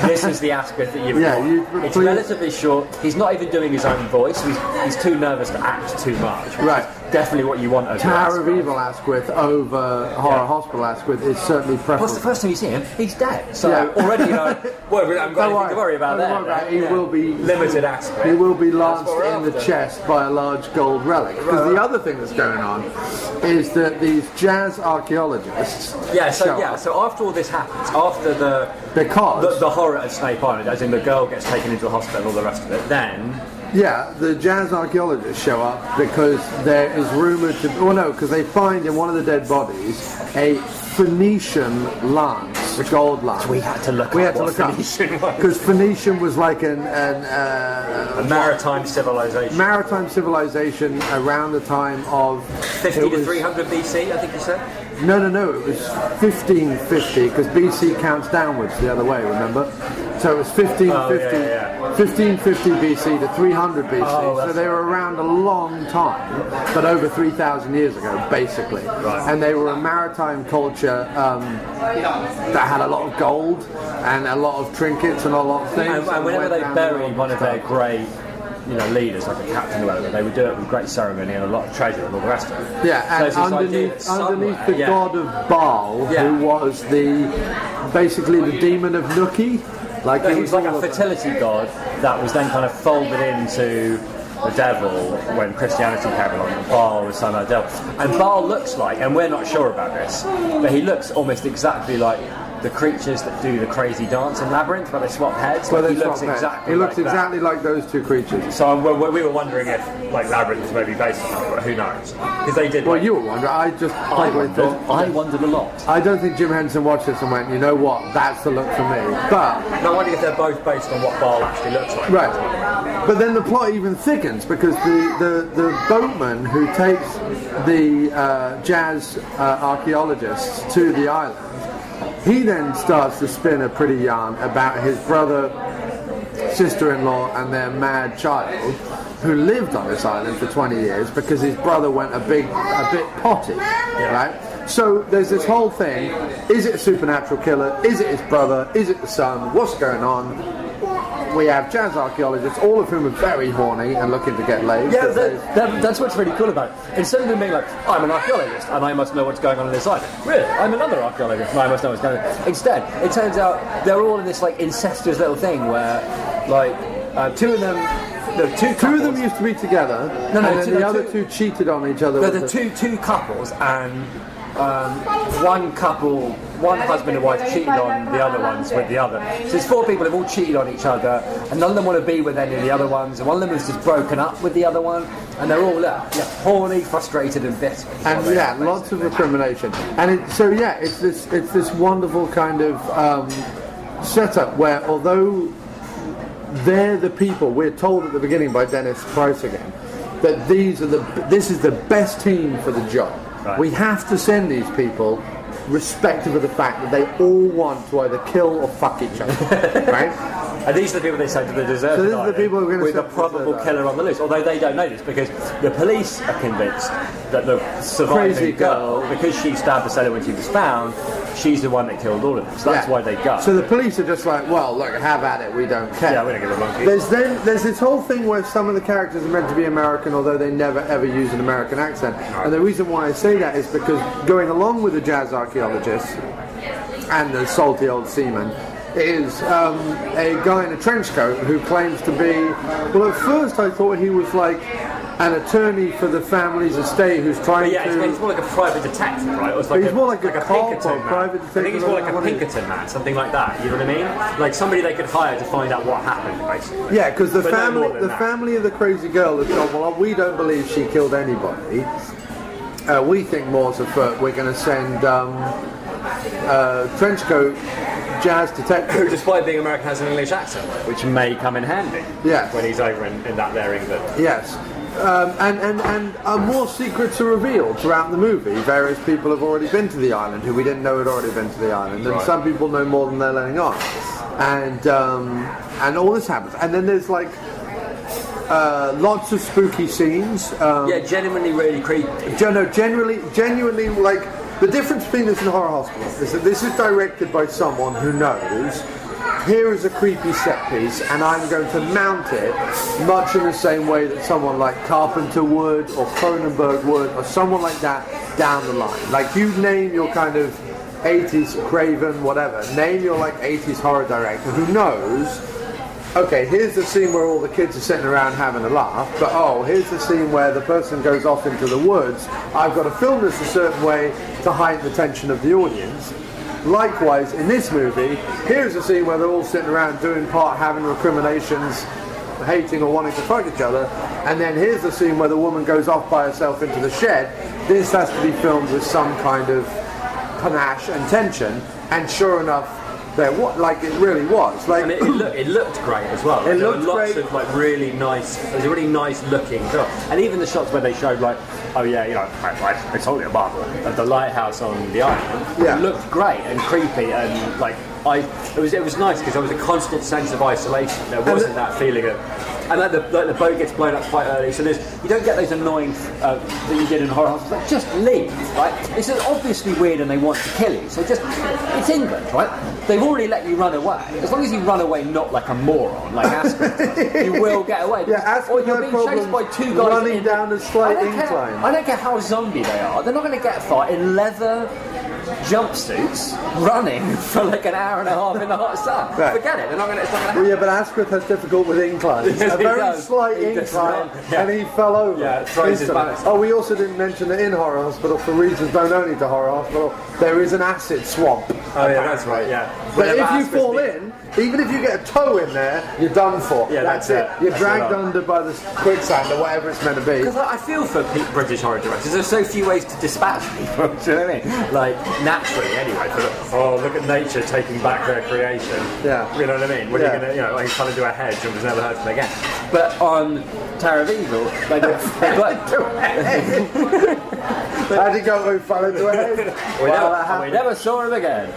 this is the Askwith that you've got. It's relatively short. He's not even doing his own voice. He's too nervous to act too much. Right. Definitely what you want over Tower of Evil Askwith over Horror Hospital Askwith is certainly preferable. What's the first time you see him? He's dead. So already, we haven't got anything to worry about there. He will be limited Askwith. He will be lanced in the chest by a large gold relic. Because the other thing that's going on is that these jazz archaeologists. So after all this happens, after the horror of Snape Island, as in the girl gets taken into the hospital and all the rest of it, then. Yeah, the jazz archaeologists show up because there is rumoured to... because they find in one of the dead bodies a Phoenician lance the gold line. We had to look up because Phoenician was like a maritime civilization. Maritime civilization around the time of 50 to 300 BC, I think you said. No, it was 1550 because BC counts downwards the other way. Remember? So it was 1550 BC to 300 BC. So they were around a long time, but over 3,000 years ago, basically. Right. And they were a maritime culture that had a lot of gold and a lot of trinkets and a lot of things. And whenever they buried one of their great leaders, like a captain or whatever, they would do it with great ceremony and a lot of treasure and all the rest of it. Yeah, and underneath the god of Baal, who was basically the demon of Nuki. Like he was like a fertility god that was then kind of folded into the devil when Christianity came along. Baal was son of the devil. And Baal looks like, and we're not sure about this, but he looks almost exactly like the creatures that do the crazy dance in Labyrinth where they swap heads. Well, he looks exactly like those two creatures. So we were wondering if Labyrinth was maybe based on that, but who knows? Because they did. Well, you were wondering. I wondered a lot. I don't think Jim Henson watched this and went, you know what, that's the look for me. But I'm wondering if they're both based on what Baal actually looks like. Right. But then the plot even thickens because the boatman who takes the jazz archaeologists to the island, he then starts to spin a pretty yarn about his brother, sister-in-law and their mad child who lived on this island for 20 years because his brother went a bit potty, right? So there's this whole thing, is it a supernatural killer? Is it his brother? Is it the son? What's going on? We have jazz archaeologists, all of whom are very horny and looking to get laid. Yeah, that's what's really cool about it. Instead of them being like, I'm an archaeologist and I must know what's going on this island. Really? I'm another archaeologist and I must know what's going on. Instead, it turns out they're all in this like incestuous little thing where like two of them used to be together, and then the other two cheated on each other. The two couples, and one husband and wife cheated on the other ones with the other. So there's four people who've all cheated on each other, and none of them want to be with any of the other ones, and one of them has just broken up with the other one, and they're all horny, frustrated, and bitter. And lots of recrimination. And it's this wonderful kind of setup where, although they're the people, we're told at the beginning by Dennis Price again, that this is the best team for the job. Right. We have to send these people respective of the fact that they all want to either kill or fuck each other, right? And these are the people they send to the deserted island with a probable killer on the loose. Although they don't know this because the police are convinced that the surviving girl, because she stabbed the sailor when she was found, she's the one that killed all of them. So that's why they go. So the police are just like, well, look, have at it, we don't care. Yeah, we don't give a monkey. There's this whole thing where some of the characters are meant to be American, although they never ever use an American accent. Right. And the reason why I say that is because going along with the jazz archaeologists and the salty old seaman is a guy in a trench coat who claims to be, well, at first I thought he was like an attorney for the family's estate who's trying to... he's more like a private detective, right? He's more like a Pinkerton private detective. I think he's more like a Pinkerton man, something like that, you know what I mean? Like somebody they could hire to find out what happened, basically. Yeah, because the family of the crazy girl has gone, well, we don't believe she killed anybody. We think more's afoot. We're going to send trenchcoat jazz detective, who, despite being American, has an English accent, which may come in handy. Yes. When he's over in that there England. Yes. And more secrets are revealed throughout the movie. Various people have already been to the island who we didn't know had already been to the island, and some people know more than they're letting on. And all this happens, and then there's like lots of spooky scenes. Genuinely really creepy. Genuinely like. The difference between this and Horror Hospital is that this is directed by someone who knows, here is a creepy set piece and I'm going to mount it much in the same way that someone like Carpenter would or Cronenberg would or someone like that down the line. Like you name your kind of 80s Craven, whatever, name your like 80s horror director who knows, okay, here's the scene where all the kids are sitting around having a laugh, but here's the scene where the person goes off into the woods. I've got to film this a certain way to heighten the tension of the audience. Likewise, in this movie, here's a scene where they're all sitting around doing part, having recriminations, hating or wanting to fuck each other, and then here's the scene where the woman goes off by herself into the shed. This has to be filmed with some kind of panache and tension, and sure enough, it really was. Like, and it looked great as well. Like, there were lots of like really nice. It was a really nice looking shot, and even the shots where they showed like, oh yeah, you know, I told you about the lighthouse on the island. Yeah. It looked great and creepy, and like it was nice because there was a constant sense of isolation. There wasn't that feeling of. And like the boat gets blown up quite early, so you don't get those annoying that you did in horror hospitals. Like, just leave, right? It's obviously weird and they want to kill you, so it's England, right? They've already let you run away. As long as you run away not like a moron, like Askwith, you will get away. Yeah, Askwith, or you're being chased by two guys running down a slight incline. I don't care how zombie they are. They're not going to get far in leather jumpsuits running for like an hour and a half in the hot sun. Right. Forget it. They're not going to. Well, yeah, but Askwith has difficult with inclines. Yes, a very slight incline, and he fell over. Yeah, throws his balance. Oh, we also didn't mention that in Horror Hospital, for reasons known only to Horror Hospital, there is an acid swamp. Oh yeah, that's right. Yeah. But if you fall in, even if you get a toe in there, you're done for. Yeah, that's it. You're dragged under by the quicksand or whatever it's meant to be. Because I feel for British horror directors. There's so few ways to dispatch people. Do you know what I mean? Like naturally, anyway. Look at nature taking back their creation. Yeah. You know what I mean? What are you gonna, you know, like trying to do a hedge and was never heard from again. But on Tower of Evil, like how'd he go? Who fell into a hedge? We never saw him again.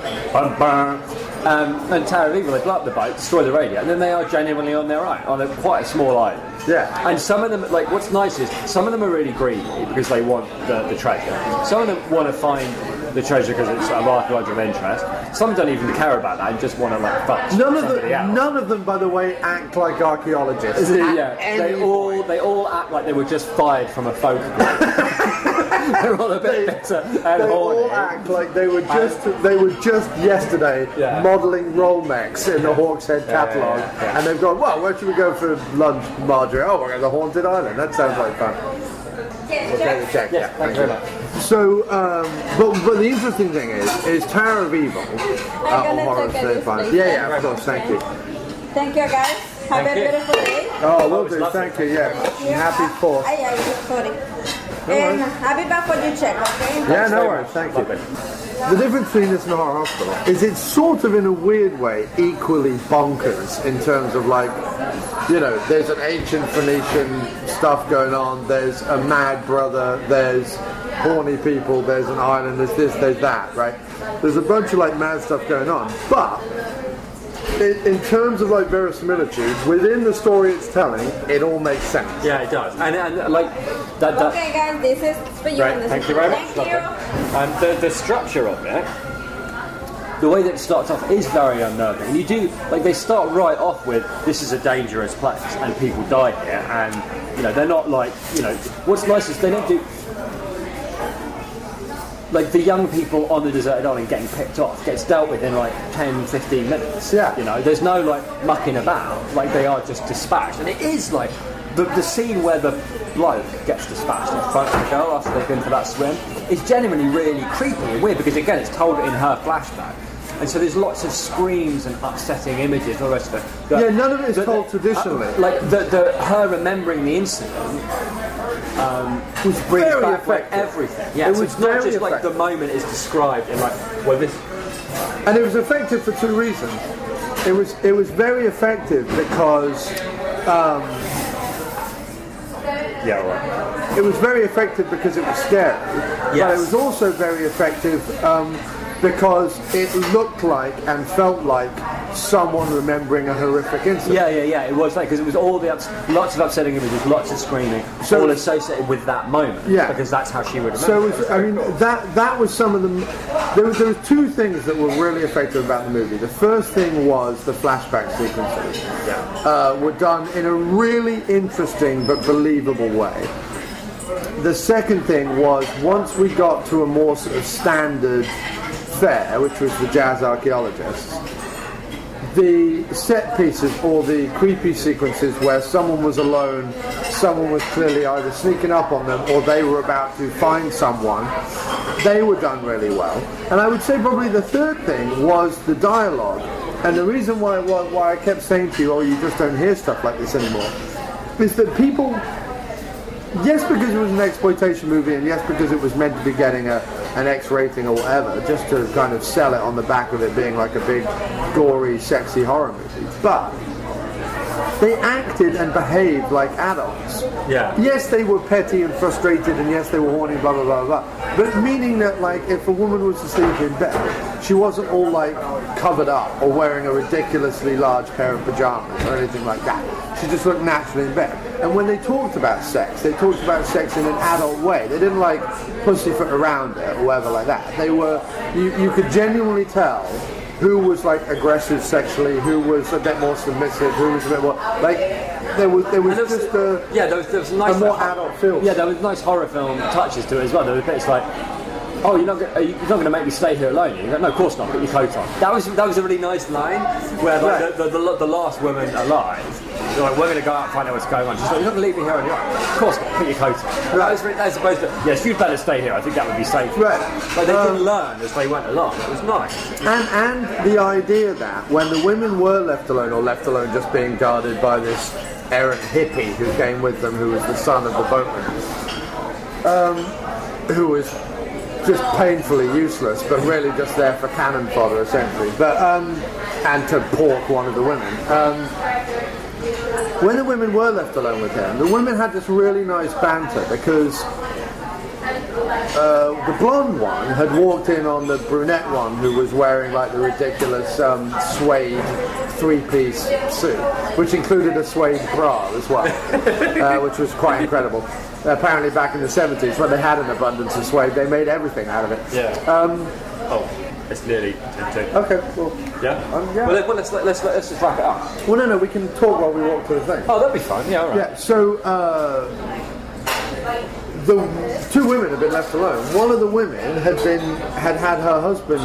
And Tower of Evil, they blow up the boat, destroy the radio, and then they are genuinely on their own, on quite a small island. Yeah. And some of them, like, what's nice is, some of them are really greedy because they want the treasure. Some of them want to find the treasure because it's of archaeological interest. Some don't even care about that and just want to, like, fuck somebody else. None of them, by the way, act like archaeologists. Yeah. They all act like they were just fired from a folk group. They're all a bit bitter and they horny. all act like they were just yesterday modelling Rolex in the Hawkshead catalogue, and they've gone, well, where should we go for lunch, Marjorie? Oh, we're going to the Haunted Island. That sounds like fun. Yes, okay, check. Yes, thank you very much. So, but the interesting thing is Tower of Evil on Horror Snape Island. Yeah, of course. Thank you. Thank you, guys. Have a beautiful day. Oh, will do. Thank you. Yeah. Happy 4th. Sorry. And happy birthday check, okay? Yeah, no worries. Thank you. The difference between this and Horror Hospital is it's sort of, in a weird way, equally bonkers in terms of, like, you know, there's an ancient Phoenician stuff going on, there's a mad brother, there's horny people, there's an island, there's this, there's that, right? There's a bunch of, like, mad stuff going on, but in terms of, like, verisimilitude, within the story it's telling, it all makes sense. Yeah, it does. And like that. Okay, guys, this is for you. Right, thank you very much. Thank you. And the structure of it, the way that it starts off is very unnerving. And you do, like, they start right off with, this is a dangerous place and people die here, and, you know, they're not like, you know, what's nice is they don't do, like, the young people on the deserted island getting picked off gets dealt with in like 10-15 minutes. Yeah. You know, there's no like mucking about, like they are just dispatched. And it is like the scene where the bloke gets dispatched in front of the girl after they've been for that swim is genuinely really creepy and weird because, again, it's told in her flashback. And so there's lots of screams and upsetting images and all the rest of it. None of it is told traditionally. Her remembering the incident was brings back like everything. Yeah, it was not just like the moment is described in like, well, this. And it was effective for two reasons. It was very effective because. Yeah, right. It was very effective because it was scary. Yes. But it was also very effective because it looked like and felt like someone remembering a horrific incident. Yeah. It was like, because it was all lots of upsetting images, lots of screaming, all associated with that moment. Yeah. Because that's how she would remember. So it was, I mean, that was some of the. There was two things that were really effective about the movie. The first thing was the flashback sequences. Were done in a really interesting but believable way. The second thing was, once we got to a more sort of standard fare, which was the jazz archaeologists, the set pieces or the creepy sequences where someone was alone, someone was clearly either sneaking up on them or they were about to find someone, they were done really well. And I would say probably the third thing was the dialogue. And the reason why I kept saying to you, oh, you just don't hear stuff like this anymore, is that people, yes, because it was an exploitation movie, and yes, because it was meant to be getting a an X rating or whatever, just to kind of sell it on the back of it being like a big, gory, sexy horror movie. But they acted and behaved like adults. Yeah. Yes, they were petty and frustrated, and yes, they were horny, blah, blah, blah, blah. But meaning that, like, if a woman was to sleep in bed, she wasn't all, like, covered up or wearing a ridiculously large pair of pajamas or anything like that. She just looked natural in bed. And when they talked about sex, they talked about sex in an adult way. They didn't, like, pussyfoot around it or whatever like that. They were, you could genuinely tell who was like aggressive sexually, who was a bit more submissive, who was a bit more like there was just a there was nice, a more adult film. Yeah, there was nice horror film touches to it as well. There was bits like, oh, you're not going to make me stay here alone. You go, no, of course not. Put your coat on. That was a really nice line where like the last woman alive. They're like, we're going to go out and find out what's going on. She's like, you're not going to leave me here on your own. Of course not. Put your coat on. That's supposed to. Yes, you'd better stay here. I think that would be safe. Right. But they didn't learn as they went along. It was nice. And the idea that when the women were left alone, or left alone just being guarded by this errant hippie who came with them, who was the son of the boatman, who was just painfully useless, but really just there for cannon fodder, essentially. But and to pork one of the women. When the women were left alone with him, the women had this really nice banter because the blonde one had walked in on the brunette one who was wearing like the ridiculous suede three-piece suit, which included a suede bra as well, which was quite incredible. Apparently back in the 70s, when they had an abundance of suede, they made everything out of it. Yeah. It's nearly 10:10. Okay, well... Yeah? Yeah. Well, let's just wrap it up. Well, no, we can talk while we walk to the thing. Oh, that'd be fun. Yeah, all right. Yeah, so, the two women had been left alone. One of the women had had her husband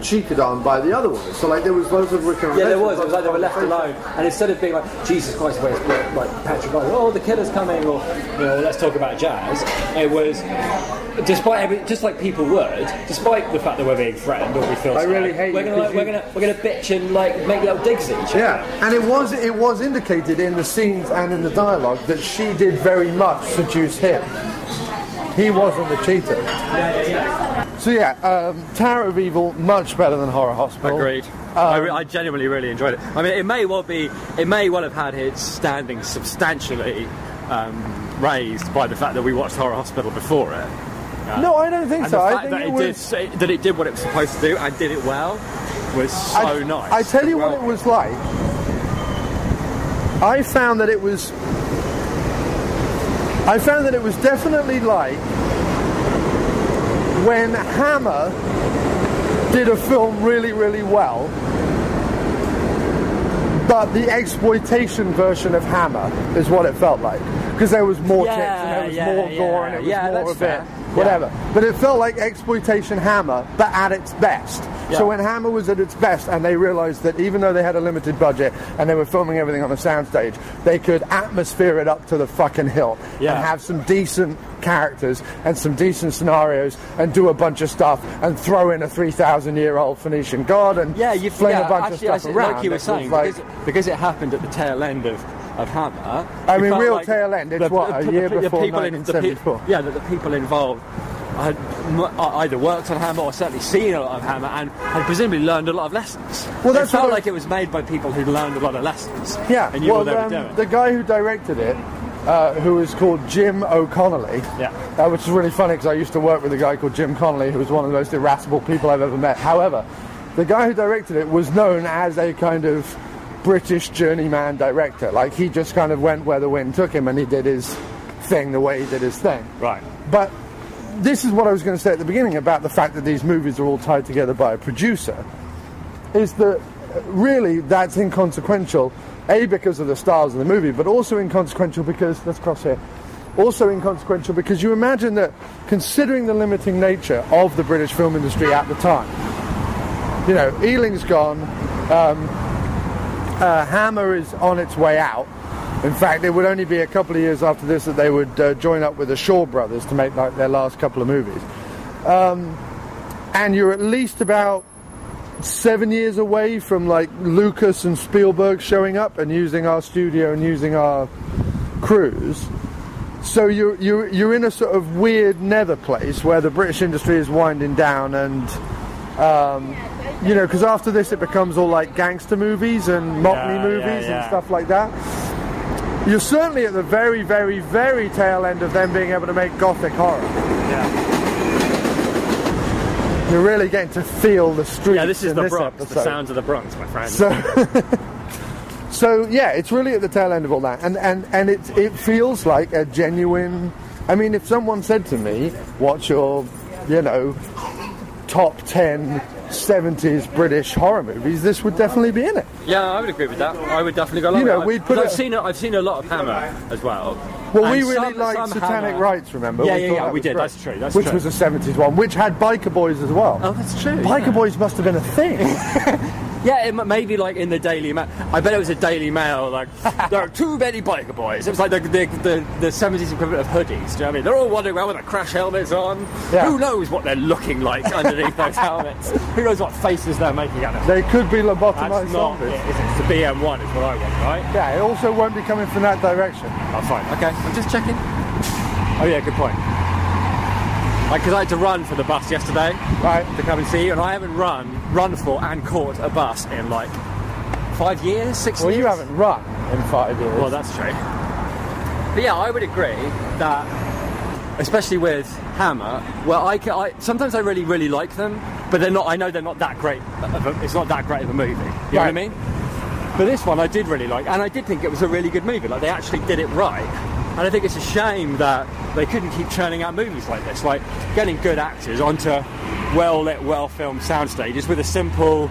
cheated on by the other woman. So, like, there was loads of recurrent... Yeah, there was. It was like they were left alone. And instead of being like, Jesus Christ, where's like Patrick, oh, the killer's coming, or, you know, let's talk about jazz, it was... Despite just like people would, despite the fact that we're being threatened or we feel, I really hate we're gonna bitch and like make little digs at each other. Yeah, and it was indicated in the scenes and in the dialogue that she did very much seduce him. He wasn't the cheater. Yeah. So Tower of Evil, much better than Horror Hospital. Agreed. I genuinely really enjoyed it. I mean, it may well have had its standing substantially raised by the fact that we watched Horror Hospital before it. No, I don't think so. I think that it did what it was supposed to do and did it well was so nice. I tell you what it was like. I found that it was definitely like when Hammer did a film really, really well, but the exploitation version of Hammer is what it felt like. Because there was more tits and there was more gore and it was more of it. Whatever. But it felt like exploitation Hammer, but at its best. Yeah. So when Hammer was at its best and they realised that even though they had a limited budget and they were filming everything on a soundstage, they could atmosphere it up to the fucking hill and have some decent characters and some decent scenarios and do a bunch of stuff and throw in a 3,000-year-old Phoenician god and fling a bunch of stuff around. Like you were saying, because it happened at the tail end of Hammer. I mean, real like tail end. It's a year before 1974. That the people involved had either worked on Hammer or certainly seen a lot of Hammer and had presumably learned a lot of lessons. Well, it felt like it was made by people who'd learned a lot of lessons. Yeah. And knew what they were doing. The guy who directed it, who is called Jim O'Connolly, which is really funny because I used to work with a guy called Jim Connolly, who was one of the most irascible people I've ever met. However, the guy who directed it was known as a kind of British journeyman director. Like, he just kind of went where the wind took him and he did his thing the way he did his thing. Right. But this is what I was going to say at the beginning about the fact that these movies are all tied together by a producer, is that really that's inconsequential, A, because of the stars of the movie, but also inconsequential because, let's cross here, also inconsequential because you imagine that, considering the limiting nature of the British film industry at the time, you know, Ealing's gone, Hammer is on its way out. In fact, it would only be a couple of years after this that they would join up with the Shaw Brothers to make like their last couple of movies. And you're at least about 7 years away from like Lucas and Spielberg showing up and using our studio and using our crews. So you're in a sort of weird nether place where the British industry is winding down, and you know, because after this it becomes all like gangster movies and motley movies and stuff like that. You're certainly at the very, very, very tail end of them being able to make gothic horror. Yeah. You're really getting to feel the streets. Yeah, this is in the this Bronx, episode. the sounds of the Bronx, my friend. So yeah, it's really at the tail end of all that, and it feels like a genuine. I mean, if someone said to me, "What's your, you know, top 10 70s British horror movies?" this would definitely be in it. Yeah, I would agree with that. I would definitely go along You know, with we'd put I've seen a lot of Hammer as well. Well, and we really some liked Satanic Hammer. Rites, remember? Yeah, we was did. great. That's true. That's Which true. was a 70s one, which had Biker Boys as well. Oh, that's true. Biker Boys must have been a thing. Yeah, it may be like in the Daily Mail. I bet it was a Daily Mail, like, there are too many biker boys. It was like the 70s equivalent of hoodies, do you know what I mean? They're all wandering around with their crash helmets on. Yeah. Who knows what they're looking like underneath those helmets? Who knows what faces they're making at them? They could be lobotomized That's not zombies. it, is it? It's the BM1 is what I want, right? Yeah, it also won't be coming from that direction. Oh, fine. Okay, I'm just checking. Oh, yeah, good point. Like, because I had to run for the bus yesterday, right, to come and see you, and I haven't run for and caught a bus in like 5 years, 6 years. Well, you haven't run in 5 years. Well, that's true. But yeah, I would agree that, especially with Hammer, well, sometimes I really, really like them, but they're not. I know they're not that great. It's not that great of a movie. You know what I mean? But this one I did really like, and I did think it was a really good movie. Like, they actually did it right. And I think it's a shame that they couldn't keep churning out movies like this, like getting good actors onto well-lit, well-filmed sound stages with a simple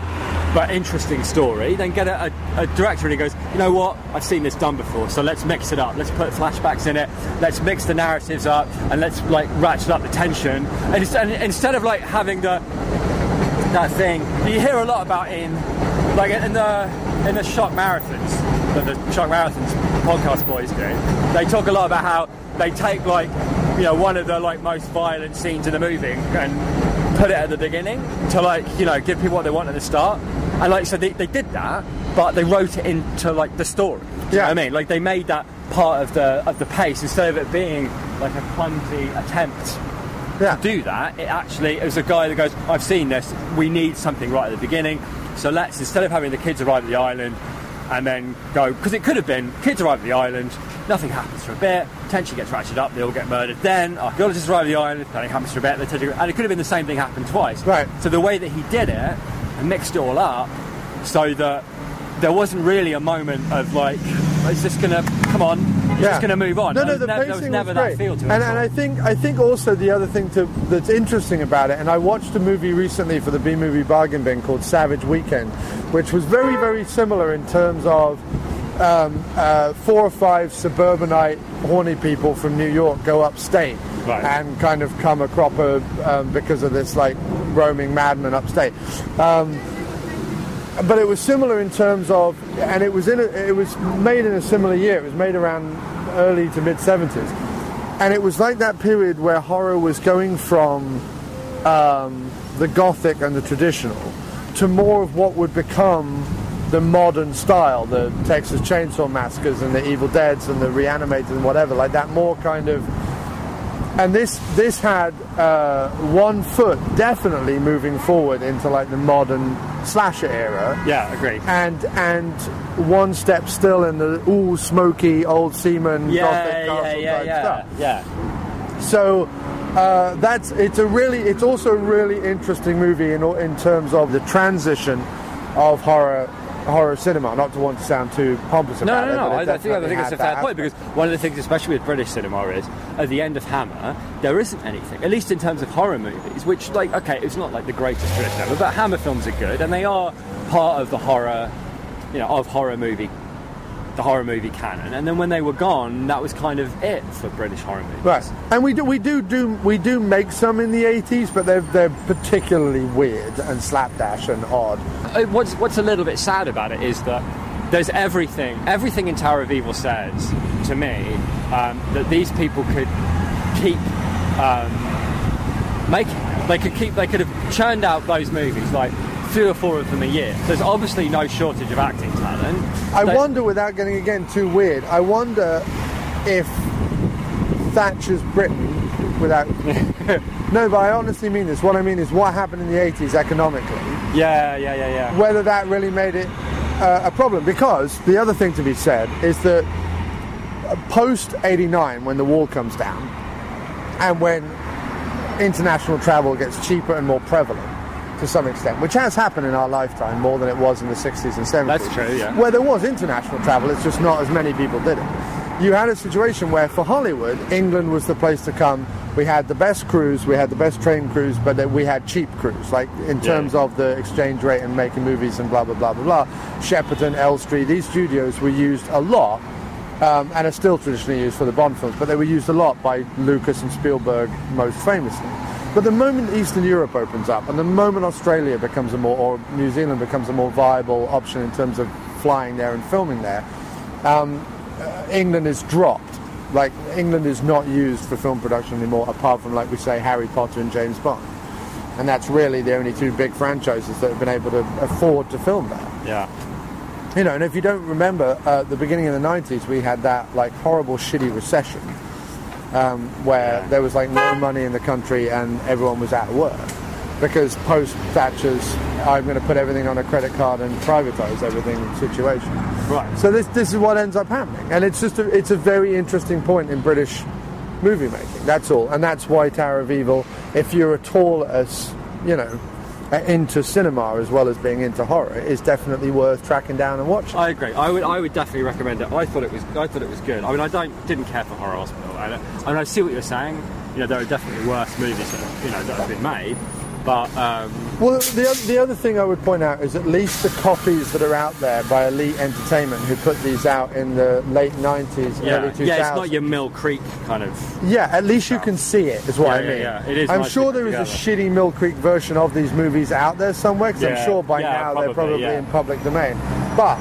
but interesting story, then get a director and he goes, you know what, I've seen this done before, so let's mix it up, let's put flashbacks in it, let's mix the narratives up, and let's like ratchet up the tension. And instead of like having that thing you hear a lot about in the shock marathons that the Shock Marathons podcast boys do, they talk a lot about how they take like, you know, one of the like most violent scenes in the movie and put it at the beginning to like, you know, give people what they want at the start. And like, so they did that, but they wrote it into like the story. Do you know what I mean? Like, they made that part of the pace instead of it being like a clumsy attempt to do that. It was a guy that goes, I've seen this, we need something right at the beginning, so let's, instead of having the kids arrive at the island and then go, because it could have been kids arrive at the island, nothing happens for a bit, tension gets ratcheted up, they all get murdered, then archaeologists arrive at the island, nothing happens for a bit, and it could have been the same thing happened twice. Right. So the way that he did it and mixed it all up so that there wasn't really a moment of like, it's just gonna, come on, it's just gonna move on. No, the pacing there was never was that great. feel to it. And I think also the other thing that's interesting about it, and I watched a movie recently for the B-Movie Bargain Bin called Savage Weekend, which was very, very similar in terms of 4 or 5 suburbanite horny people from New York go upstate and kind of come a cropper because of this like roaming madman upstate. But it was similar in terms of, and it was made in a similar year. It was made around early to mid 70s, and it was like that period where horror was going from the gothic and the traditional to more of what would become the modern style, the Texas Chainsaw Massacres and the Evil Deads and the Reanimators and whatever, like that more kind of. And this had one foot definitely moving forward into like the modern slasher era. Yeah, agreed. And one step still in the smoky old seaman gothic castle type stuff. Yeah. So it's also a really interesting movie in terms of the transition of horror cinema. Not to want to sound too pompous about it. No. But I think it's a fair point, because one of the things, especially with British cinema, is at the end of Hammer, there isn't anything, at least in terms of horror movies, which, like, okay, it's not like the greatest British ever, but Hammer films are good, and they are part of the horror, you know, of the horror movie canon. And then when they were gone, that was kind of it for British horror movies. Right. And we do make some in the 80s, but they're particularly weird and slapdash and odd. What's a little bit sad about it is that there's everything in Tower of Evil says to me that these people could keep making. They could have churned out those movies like 3 or 4 of them a year. There's obviously no shortage of acting talent. I wonder, without getting again too weird, I wonder if Thatcher's Britain without... No, but I honestly mean this. What I mean is what happened in the 80s economically. Yeah. Whether that really made it a problem. Because the other thing to be said is that post-89, when the wall comes down, and when international travel gets cheaper and more prevalent, to some extent, which has happened in our lifetime more than it was in the 60s and 70s. That's true, yeah. Where there was international travel, it's just not as many people did it. You had a situation where, for Hollywood, England was the place to come. We had the best crews, we had the best trained crews, but we had cheap crews, like in terms of the exchange rate and making movies and blah, blah, blah, blah, blah. Shepperton, Elstree, these studios were used a lot, and are still traditionally used for the Bond films, but they were used a lot by Lucas and Spielberg most famously. But the moment Eastern Europe opens up, and the moment Australia becomes or New Zealand becomes a more viable option in terms of flying there and filming there, England is dropped. Like, England is not used for film production anymore, apart from, like we say, Harry Potter and James Bond. And that's really the only two big franchises that have been able to afford to film there. Yeah. You know, and if you don't remember, at the beginning of the 90s, we had that, like, horrible, shitty recession, where there was, like, no money in the country and everyone was out of work. Because post-Thatcher's, I'm going to put everything on a credit card and privatise everything situation. Right. So this is what ends up happening. And it's just it's a very interesting point in British movie making. That's all. And that's why Tower of Evil, if you're at all as, you know, into cinema as well as being into horror, is definitely worth tracking down and watching. I agree. I would definitely recommend it. I thought it was good. I mean, I didn't care for Horror Hospital. And I see what you're saying. You know, there are definitely worse movies that have been made. But well, the other thing I would point out is at least the copies that are out there by Elite Entertainment, who put these out in the late 90s, early 2000s. Yeah, it's not your Mill Creek kind of... Yeah, at least you can see it, is what I mean. Yeah, it is. I'm sure there is a shitty Mill Creek version of these movies out there somewhere, because I'm sure by now they're probably in public domain. But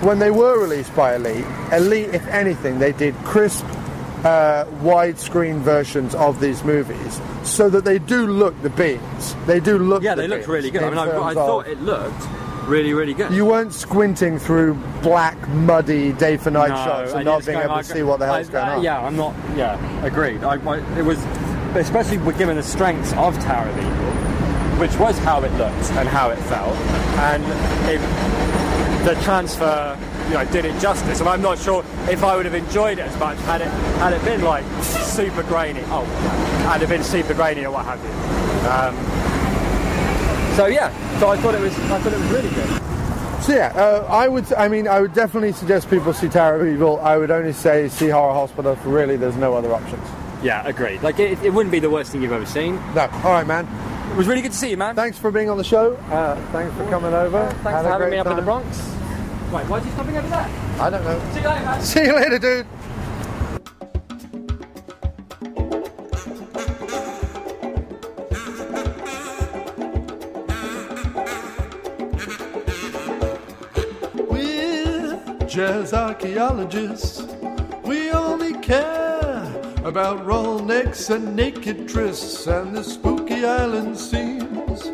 when they were released by Elite, if anything, they did crisp, widescreen versions of these movies, so that they do look the beans. They do look. Yeah, they looked really good. I mean, I thought it looked really, really good. You weren't squinting through black, muddy day for night shots and not being able to see what the hell's going on. Yeah, I'm not. Yeah, agreed. It was, especially given the strengths of Tower of Evil, which was how it looked and how it felt, and the transfer, you know, did it justice. And I'm not sure if I would have enjoyed it as much had it been like super grainy. Had it been super grainy or what have you. So I thought it was really good. So yeah, I would definitely suggest people see Tower of Evil. I would only say see Horror Hospital. For really, there's no other options. Yeah, agreed. Like it wouldn't be the worst thing you've ever seen. No. All right, man. It was really good to see you, man. Thanks for being on the show. Thanks for coming over. Thanks for having me up in the Bronx. Wait, why is he stopping over there? I don't know. See you later, man. See you later, dude. We're jazz archaeologists. We only care about roll necks and naked trysts, and the spooky island seems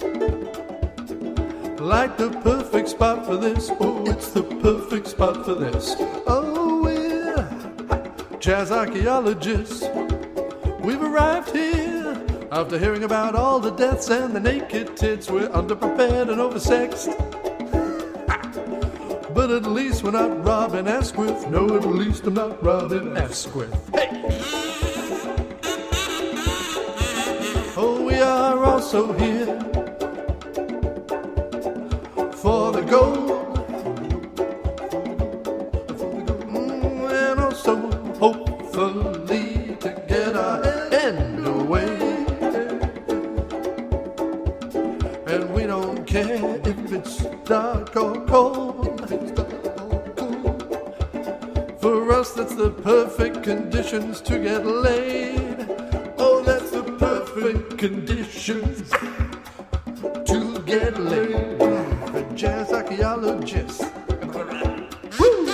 like the perfect spot for this. Oh, it's the perfect spot for this. Oh, we're jazz archaeologists. We've arrived here after hearing about all the deaths and the naked tits. We're underprepared and oversexed, but at least we're not robbing Askwith. No, at least I'm not robbing Askwith. Hey! Oh, we are also here for the gold, and also hopefully to get our end away. And we don't care if it's dark or cold. For us, that's the perfect conditions to get laid. Oh, that's the perfect conditions to get laid. Jazz archaeologist. Woo!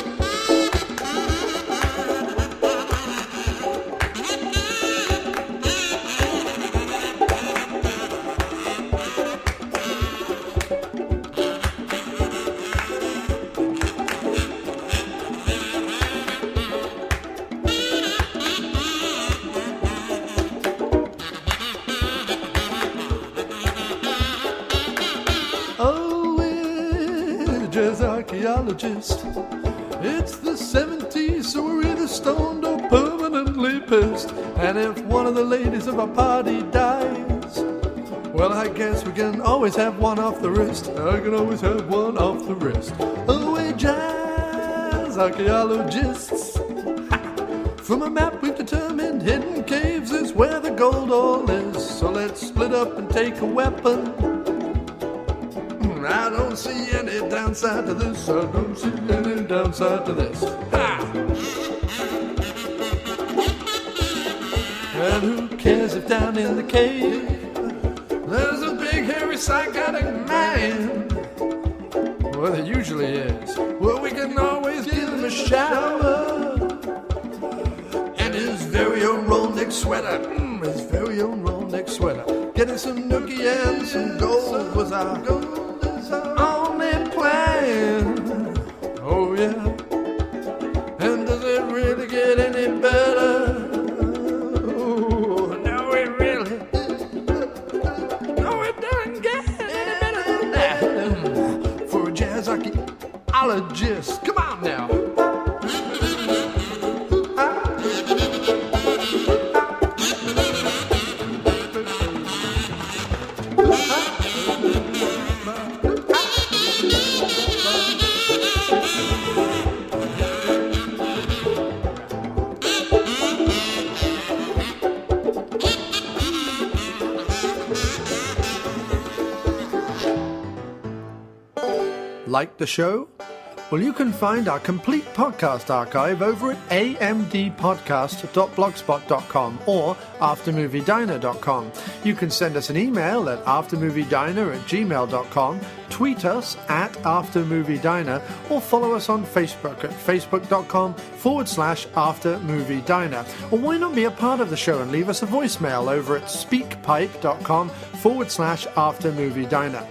archaeologist. It's the 70s, so we're either stoned or permanently pissed. And if one of the ladies of our party dies, well, I guess we can always have one off the wrist. I can always have one off the wrist. Oh, we jazz archaeologists. From a map we've determined hidden caves is where the gold all is. So let's split up and take a weapon. I don't see any downside to this. I don't see any downside to this. Ha! And who cares if down in the cave there's a big hairy psychotic man? Well, there usually is. Well, we can always give him a shower. And his very own roll-neck sweater. His very own roll-neck sweater. Getting some nookie and some gold was our only plan. Oh, yeah. And does it really get any better? Oh, no, it really. No, it doesn't get any better than that. For a jazz archaeologist. Come on now. Like the show? Well, you can find our complete podcast archive over at amdpodcast.blogspot.com or aftermoviediner.com. You can send us an email at aftermoviediner@gmail.com, tweet us at aftermoviediner, or follow us on Facebook at facebook.com/aftermoviediner. Or why not be a part of the show and leave us a voicemail over at speakpipe.com/aftermoviediner.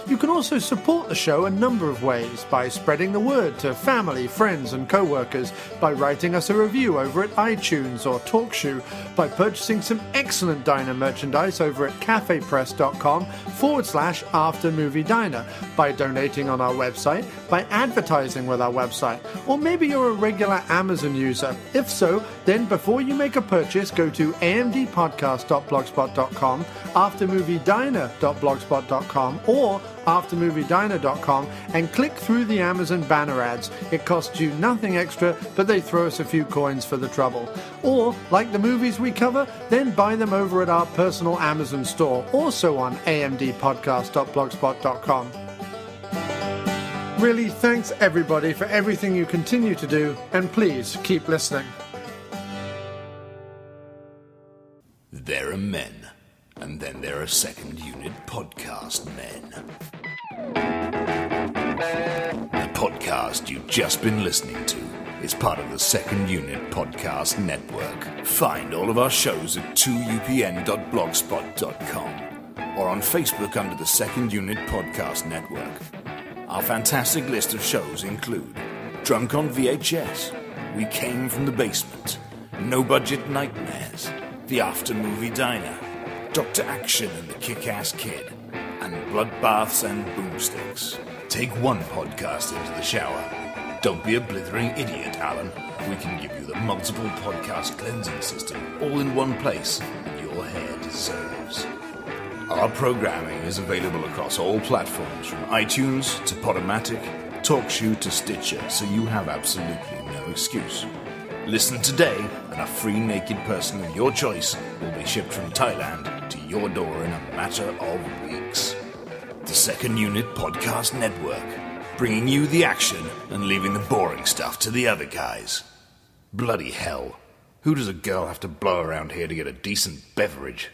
You can also support the show a number of ways: by spreading the word to family, friends and co-workers, by writing us a review over at iTunes or TalkShoe, by purchasing some excellent diner merchandise over at cafepress.com/aftermoviediner, by donating on our website, by advertising with our website, or maybe you're a regular Amazon user. If so, then before you make a purchase, go to amdpodcast.blogspot.com, aftermoviediner.blogspot.com, or aftermoviediner.com and click through the Amazon banner ads. It costs you nothing extra, but they throw us a few coins for the trouble. Or, like the movies we cover, then buy them over at our personal Amazon store, also on amdpodcast.blogspot.com. Really, thanks everybody for everything you continue to do, and please keep listening. There are men, and then there are second unit podcast men. The podcast you've just been listening to is part of the Second Unit Podcast Network. Find all of our shows at 2upn.blogspot.com or on Facebook under the Second Unit Podcast Network. Our fantastic list of shows include Drunk on VHS, We Came from the Basement, No Budget Nightmares, The After Movie Diner, Dr. Action and the Kick-Ass Kid, and Bloodbaths and Boomsticks. Take one podcast into the shower. Don't be a blithering idiot, Alan. We can give you the multiple podcast cleansing system all in one place that your hair deserves. Our programming is available across all platforms, from iTunes to Podomatic, TalkShoe to Stitcher, so you have absolutely no excuse. Listen today, and a free naked person of your choice will be shipped from Thailand to your door in a matter of weeks. The Second Unit Podcast Network, bringing you the action and leaving the boring stuff to the other guys. Bloody hell. Who does a girl have to blow around here to get a decent beverage?